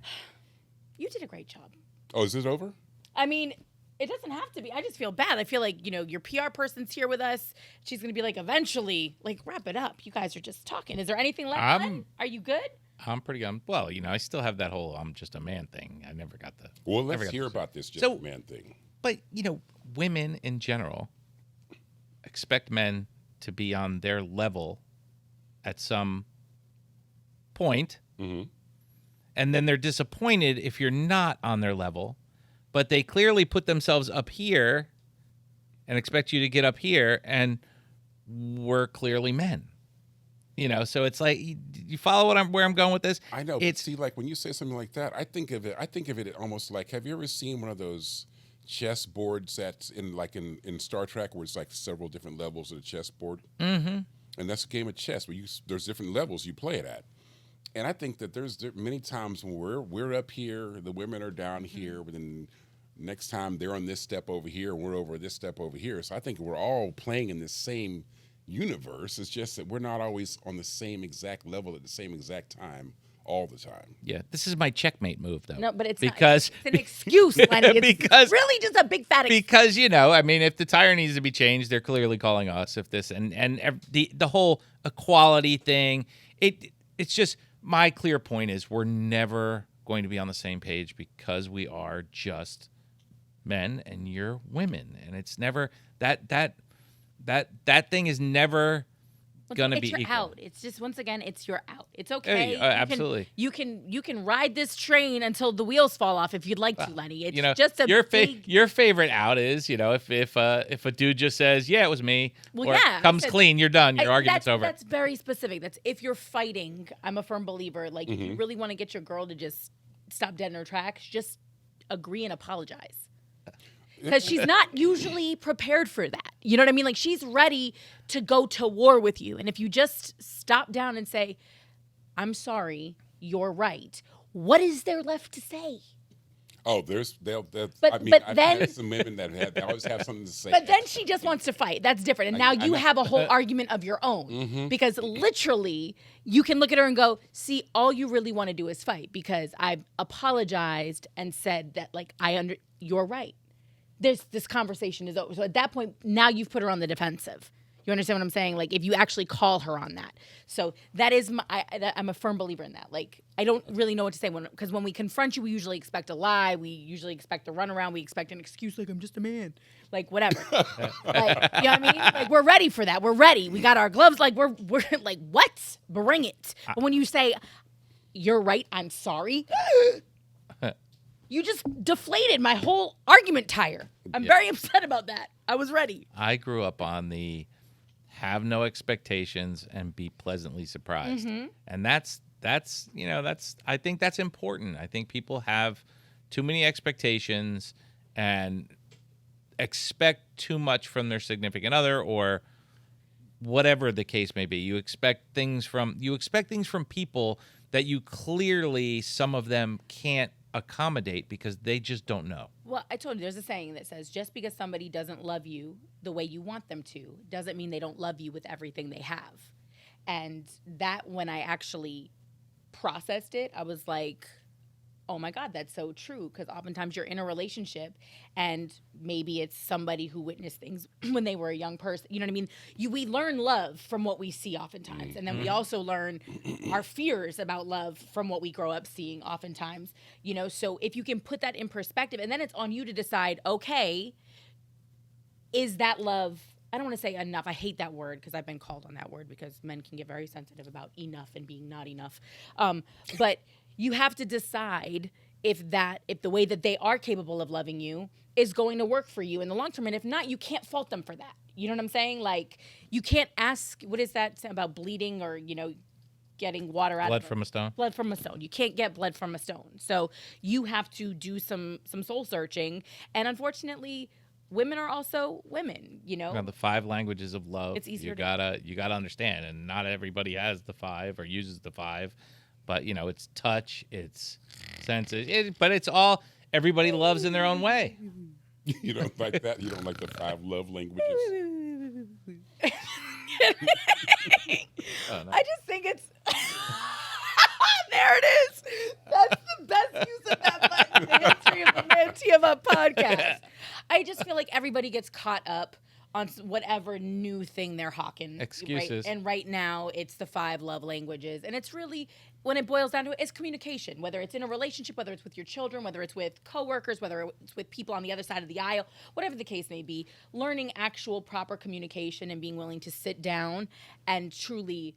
You did a great job. Oh, is it over? I mean, it doesn't have to be. I just feel bad. I feel like, your PR person's here with us. She's going to be like, eventually, like, wrap it up. You guys are just talking. Is there anything left? Len? Are you good? I'm pretty good. Well, I still have that whole I'm just a man thing. I never got the. Well, never let's got hear the- about this just So- man thing. But, women in general expect men to be on their level at some point. Mm-hmm. And then they're disappointed if you're not on their level. But they clearly put themselves up here and expect you to get up here. And we're clearly men. So it's like, you follow where I'm going with this? I know. It's See, like when you say something like that, I think of it almost like, have you ever seen one of those chess boards that's in Star Trek where it's like several different levels of the chessboard? Mm-hmm. And that's a game of chess where there's different levels you play it at. And I think that there's many times when we're up here, the women are down here, but then next time they're on this step over here, and we're over this step over here. So I think we're all playing in the same universe. It's just that we're not always on the same exact level at the same exact time all the time. Yeah, this is my checkmate move, though. No, but it's because not. It's an excuse, Lenny. It's because really just a big fat excuse. because if the tire needs to be changed, they're clearly calling us. If this and the whole equality thing, it's just my clear point is we're never going to be on the same page because we are just men and you're women, and it's never that thing is never gonna be your equal. out. It's just, once again, it's your out. It's okay. Absolutely. You can ride this train until the wheels fall off if you'd like to, Lenny. It's just a big. Your favorite out is if a dude just says it was me, Well, or yeah, comes because- clean, you're done. Your argument's over. That's very specific. That's if you're fighting. I'm a firm believer. Like, if you really want to get your girl to just stop dead in her tracks, just agree and apologize. Because she's not usually prepared for that. You know what I mean? Like, she's ready to go to war with you. And if you just stop down and say, "I'm sorry, you're right," what is there left to say? Oh, But I've then- had some women that they always have something to say. But then she just wants to fight. That's different. And now you know. have a whole argument of your own. Because literally, you can look at her and go, "See, all you really want to do is fight because I've apologized and said that, like, you're right." This conversation is over. So at that point, now you've put her on the defensive. You understand what I'm saying? Like, if you actually call her on that. So that is I'm a firm believer in that. Like, I don't really know what to say because when we confront you, we usually expect a lie. We usually expect a runaround. We expect an excuse like, "I'm just a man." Like, whatever. Like, you know what I mean? Like, we're ready for that. We're ready. We got our gloves. Like, we're like, what? Bring it. But when you say, "You're right, I'm sorry," You just deflated my whole argument tire. I'm very upset about that. I was ready. I grew up on the have no expectations and be pleasantly surprised. And that's I think that's important. I think people have too many expectations and expect too much from their significant other or whatever the case may be. You expect things from people that you clearly, some of them can't accommodate because they just don't know. Well, I told you there's a saying that says just because somebody doesn't love you the way you want them to doesn't mean they don't love you with everything they have. And that, when I actually processed it, I was like, oh my God, that's so true. Because oftentimes you're in a relationship and maybe it's somebody who witnessed things when they were a young person. You know what I mean? We learn love from what we see oftentimes. And then we also learn our fears about love from what we grow up seeing oftentimes. You know, so if you can put that in perspective, and then it's on you to decide, okay, is that love? I don't want to say enough. I hate that word because I've been called on that word because men can get very sensitive about enough and being not enough. But you have to decide if the way that they are capable of loving you is going to work for you in the long term. And if not, you can't fault them for that. You know what I'm saying? Like, you can't ask, what is that about bleeding or, getting water out Blood from a stone? Blood from a stone. You can't get blood from a stone. So you have to do some soul searching. And unfortunately, women are also women, Now, the 5 languages of love. It's easier you gotta understand, and not everybody has the 5 or uses the 5. But it's touch, it's senses, but it's all everybody loves in their own way. You don't like that? You don't like the 5 love languages? Oh, no. I just think it's there it is. That's the best use of that button in the history of the ManTFup Podcast. I just feel like everybody gets caught up on whatever new thing they're hawking. Excuses. Right? And right now, it's the 5 love languages. And it's really, when it boils down to it, it's communication. Whether it's in a relationship, whether it's with your children, whether it's with coworkers, whether it's with people on the other side of the aisle, whatever the case may be, learning actual proper communication and being willing to sit down and truly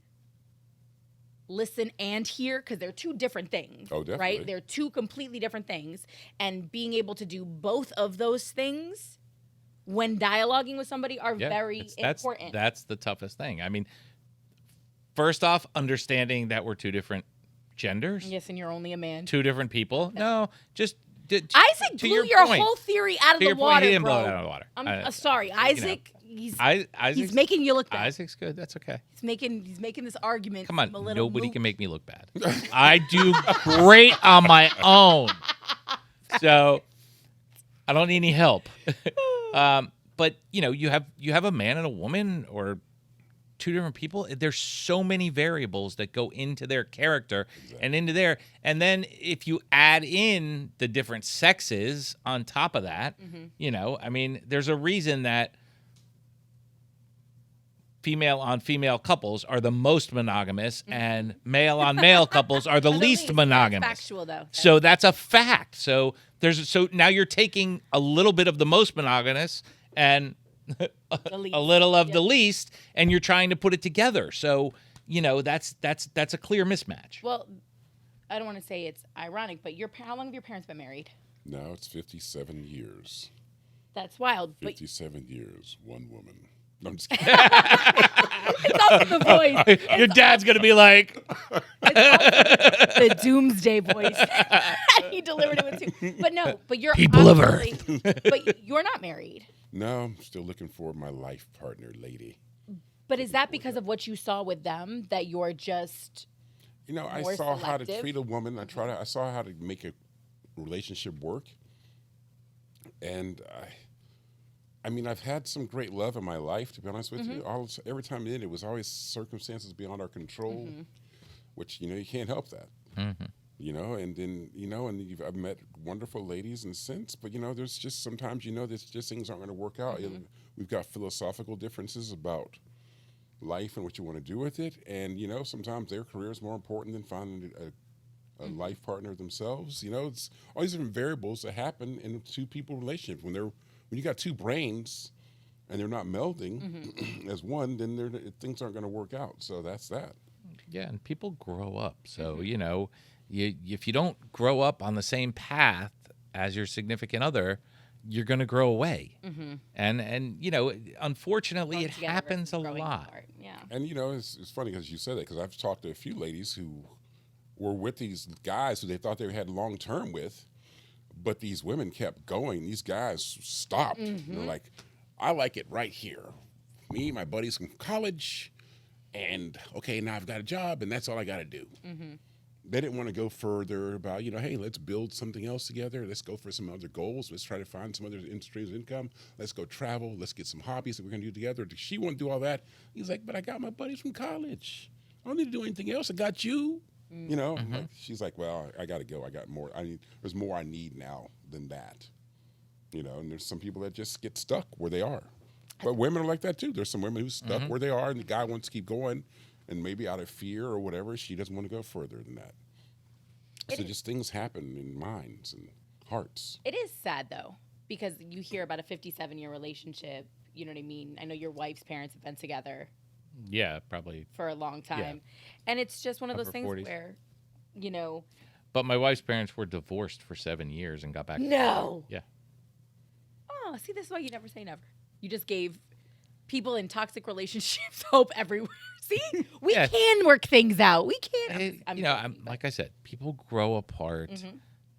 listen and hear, because they're 2 different things. Oh, definitely. Right? They're 2 completely different things. And being able to do both of those things when dialoguing with somebody are very important. That's the toughest thing. I mean, first off, understanding that we're 2 different genders. Yes, and you're only a man. 2 different people. No, just Isaac blew your whole theory out of the water, he didn't bro. blow it out of the water. I'm sorry, Isaac. He's making you look bad. Isaac's good. That's okay. He's making this argument. Come on, a little nobody can make me look bad. I do great on my own, so I don't need any help. But you have a man and a woman or 2 different people. There's so many variables that go into their character and into their, and then if you add in the different sexes on top of that, I mean, there's a reason that female on female couples are the most monogamous and male on male couples are the least monogamous. That's factual, though. So that's a fact. So now you're taking a little bit of the most monogamous and a little of the least, and you're trying to put it together. So that's a clear mismatch. Well, I don't want to say it's ironic, but how long have your parents been married? Now it's 57 years. That's wild. 57 years, 1 woman. No, I'm just kidding. It's also the voice. Your dad's going to be like... the doomsday voice. He delivered it with 2. But no, but you're... People of Earth. But you're not married. No, I'm still looking for my life partner, lady. But is that because of what you saw with them, that you're just... I saw how to treat a woman. I saw how to make a relationship work. And I mean, I've had some great love in my life, to be honest with you. Every time it was always circumstances beyond our control, which, you can't help that. And then, I've met wonderful ladies and since, but, there's just sometimes, there's just things aren't going to work out. We've got philosophical differences about life and what you want to do with it. And, sometimes their career is more important than finding a life partner themselves. It's all these different variables that happen in a 2 people relationship. When you got 2 brains and they're not melding as one, then things aren't going to work out. So that's that. Yeah, and people grow up. So, if you don't grow up on the same path, as your significant other, you're going to grow away. And unfortunately, Growing it together happens a versus growing lot. apart. Yeah. And it's funny because you said that, because I've talked to a few ladies who were with these guys who they thought they had long term with, but these women kept going. These guys stopped. They're like, I like it right here. Me, my buddies from college, and okay, now I've got a job, and that's all I got to do. They didn't want to go further about, hey, let's build something else together. Let's go for some other goals. Let's try to find some other streams of income. Let's go travel. Let's get some hobbies that we're going to do together. She won't do all that. He's like, but I got my buddies from college. I don't need to do anything else. I got you. Like, she's like, well, I got to go. I got more. There's more I need now than that. And there's some people that just get stuck where they are. But women are like that too. There's some women who's stuck where they are, and the guy wants to keep going, and maybe out of fear or whatever, she doesn't want to go further than that. So just things happen in minds and hearts. It is sad, though, because you hear about a 57-year relationship. You know what I mean? I know your wife's parents have been together. Yeah, probably. For a long time. Yeah. And it's just one of those things 40s. where, But my wife's parents were divorced for 7 years and got back. No. Yeah. Oh, see, this is why you never say never. You just gave people in toxic relationships hope everywhere. See, we can work things out. We can. Like I said, people grow apart.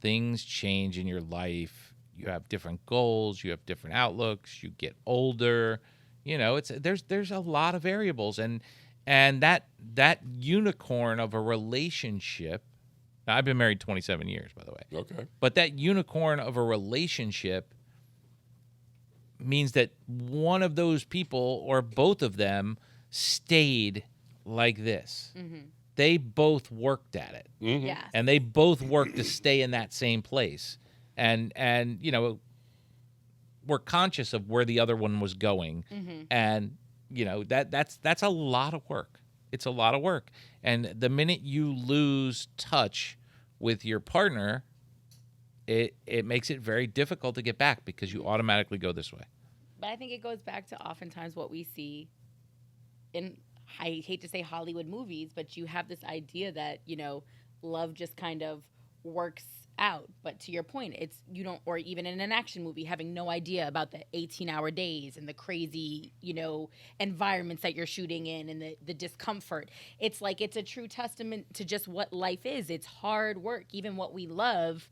Things change in your life. You have different goals. You have different outlooks. You get older. There's a lot of variables, and that unicorn of a relationship. Now, I've been married 27 years, by the way. Okay. But that unicorn of a relationship means that one of those people or both of them stayed like this. They both worked at it. Yes. And they both worked to stay in that same place. And we're conscious of where the other one was going. And that's a lot of work. It's a lot of work. And the minute you lose touch with your partner, it makes it very difficult to get back because you automatically go this way. But I think it goes back to oftentimes what we see in, I hate to say Hollywood movies, but you have this idea that, love just kind of works out. But to your point, it's, or even in an action movie, having no idea about the 18-hour days and the crazy, environments that you're shooting in and the discomfort. It's like, it's a true testament to just what life is. It's hard work. Even what we love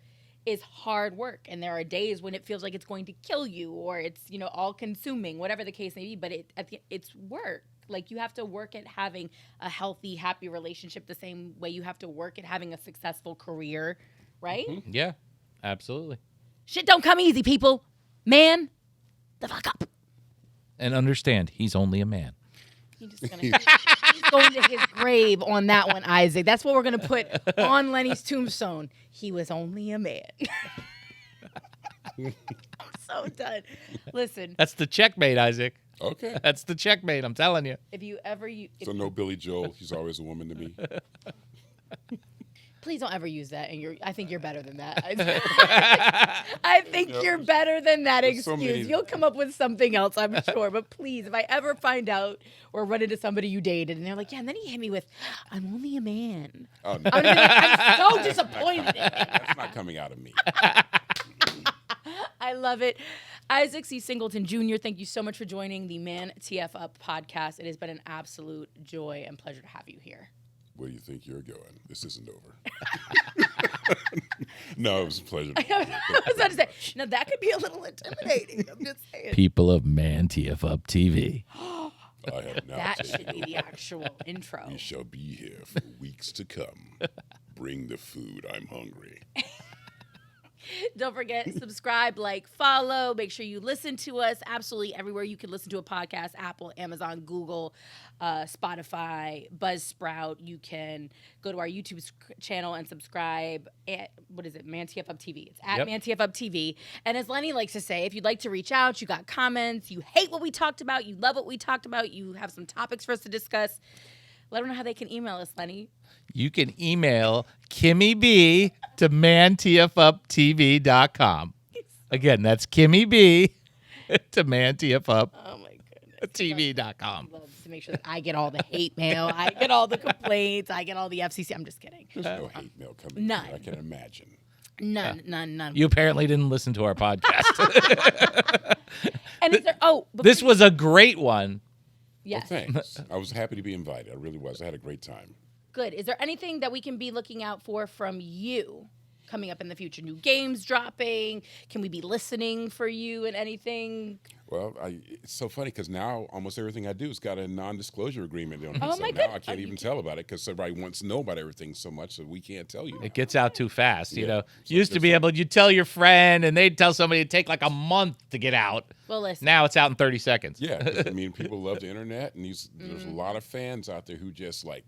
is hard work. And there are days when it feels like it's going to kill you, or it's, all consuming, whatever the case may be, but it's work. Like, you have to work at having a healthy, happy relationship the same way you have to work at having a successful career, right? Yeah, absolutely. Shit don't come easy, people. Man, the fuck up. And understand, he's only a man. He's going to his grave on that one, Isaac. That's what we're going to put on Lenny's tombstone. He was only a man. I'm so done. Listen. That's the checkmate, Isaac. Okay. That's the checkmate, I'm telling you. If you ever... So no Billy Joel. He's always a woman to me. Please don't ever use that. And I think you're better than that. I think you're better than that excuse. So you'll come up with something else, I'm sure. But please, if I ever find out or run into somebody you dated and they're like, yeah, and then he hit me with, I'm only a man. Oh, no. I'm gonna be like, I'm so disappointed. That's not coming out of me. I love it. Isaac C Singleton Jr., thank you so much for joining the ManTFup Podcast. It has been an absolute joy and pleasure to have you here. Where do you think you're going? This isn't over. No, it was a pleasure. I was about to say, now that could be a little intimidating. I'm just saying. People of ManTFup TV. I have now That taken should be the actual intro. We shall be here for weeks to come. Bring the food. I'm hungry. Don't forget, subscribe, like, follow. Make sure you listen to us absolutely everywhere you can listen to a podcast. Apple, Amazon, Google, Spotify, Buzzsprout. You can go to our YouTube channel and subscribe at, what is it, ManTFup TV. It's at ManTFup TV. And as Lenny likes to say, if you'd like to reach out, you got comments, you hate what we talked about, you love what we talked about, you have some topics for us to discuss, let them know how they can email us, Lenny. You can email KimmyB to ManTFupTV.com. Again, that's KimmyB to ManTFupTV.com. Love to make sure that I get all the hate mail, I get all the complaints, I get all the FCC. I'm just kidding. There's no hate mail coming. None. I can imagine. None. You apparently didn't listen to our podcast. And is there, This was a great one. yes. Well, thanks. I was happy to be invited. I really was. I had a great time. Good. Is there anything that we can be looking out for from you coming up in the future? New games dropping? Can we be listening for you and anything? Well, it's so funny because now almost everything I do has got a non-disclosure agreement on it. Oh, so my now God. I can't even tell about it because everybody wants to know about everything so much that we can't tell you. It gets out too fast, you Yeah. know. So Used to it's be like- able, you tell your friend, and they'd tell somebody it'd take like a month to get out. Well, listen. Now it's out in 30 seconds. Yeah, 'cause, I mean, people love the internet, and there's Mm-hmm. a lot of fans out there who just like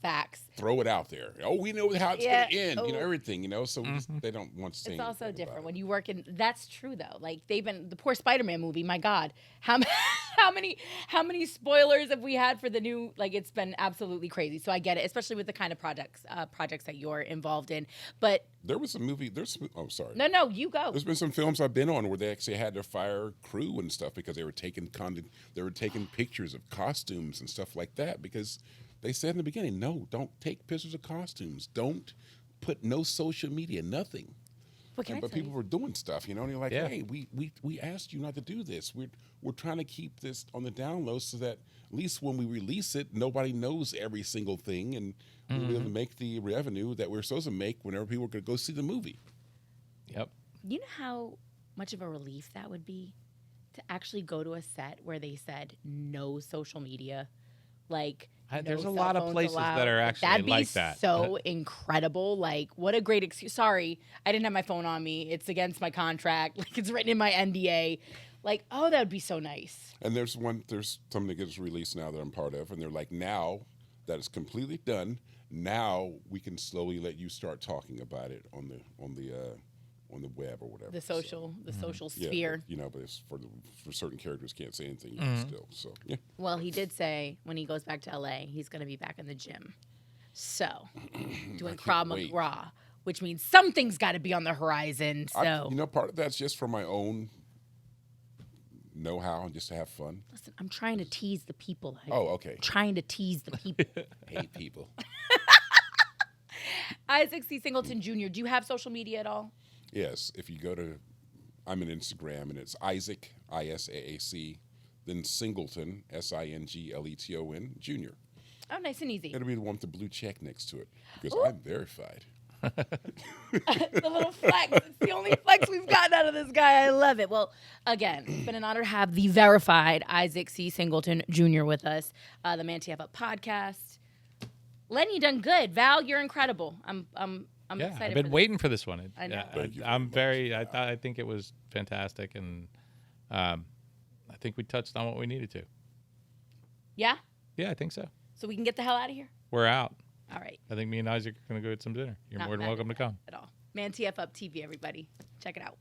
Facts. throw it out there. Oh, we know how it's Yeah. going to end. You know Oh. everything. You know, so they don't want to say. It's also anything different about when it. you work in. That's true though. Like they've been the poor Spider-Man movie. My God, how many spoilers have we had for the new? Like it's been absolutely crazy. So I get it, especially with the kind of projects that you're involved in. But There was a movie. Oh, sorry. no, you go. There's been some films I've been on where they actually had to fire crew and stuff because they were taking pictures of costumes and stuff like that because they said in the beginning, no, don't take pictures of costumes. Don't put no social media, nothing. What can I But tell people you? were doing stuff, you know, and you're like, Yeah. hey, we asked you not to do this. We're trying to keep this on the down low so that at least when we release it, nobody knows every single thing and we'll be able to make the revenue that we're supposed to make whenever people are going to go see the movie. Yep. You know how much of a relief that would be to actually go to a set where they said no social media, like. There's no a cell lot of phones places allowed. that are actually That'd be like that. so incredible. Like, what a great excuse. Sorry, I didn't have my phone on me. It's against my contract. Like, it's written in my NDA. Like, oh, that would be so nice. And there's something that gets released now that I'm part of, and they're like, now that it's completely done, now we can slowly let you start talking about it on the web or whatever. The social Yeah, sphere. but, you know, but it's for certain characters can't say anything still. So yeah, Well, he did say when he goes back to LA, he's going to be back in the gym. So, doing Krav wait. Maga, which means something's got to be on the horizon. So, you know, part of that's just for my own know-how and just to have fun. listen, I'm trying to tease the people. Oh, okay. Trying to tease the people. Hate people. Isaac C Singleton Jr., do you have social media at all? Yes, if you go to, I'm on Instagram and it's Isaac ISAAC, then Singleton SINGLETON Jr. Oh, nice and easy. It'll be the one with the blue check next to it because I'm verified. The little flex. It's the only flex we've gotten out of this guy. I love it. Well, again, it's been an honor to have the verified Isaac C Singleton Jr. with us. The ManTFup Podcast. Lenny, you done good. Val, you're incredible. I'm Yeah, excited. I've been for waiting for this one. I know. Yeah, Thank you I'm very very. I think it was fantastic, and I think we touched on what we needed to. Yeah. Yeah, I think so. So we can get the hell out of here. We're out. All right. I think me and Isaac are going to go get some dinner. You're Not more than mad welcome to at that come. at all. ManTFup TV, everybody. Check it out.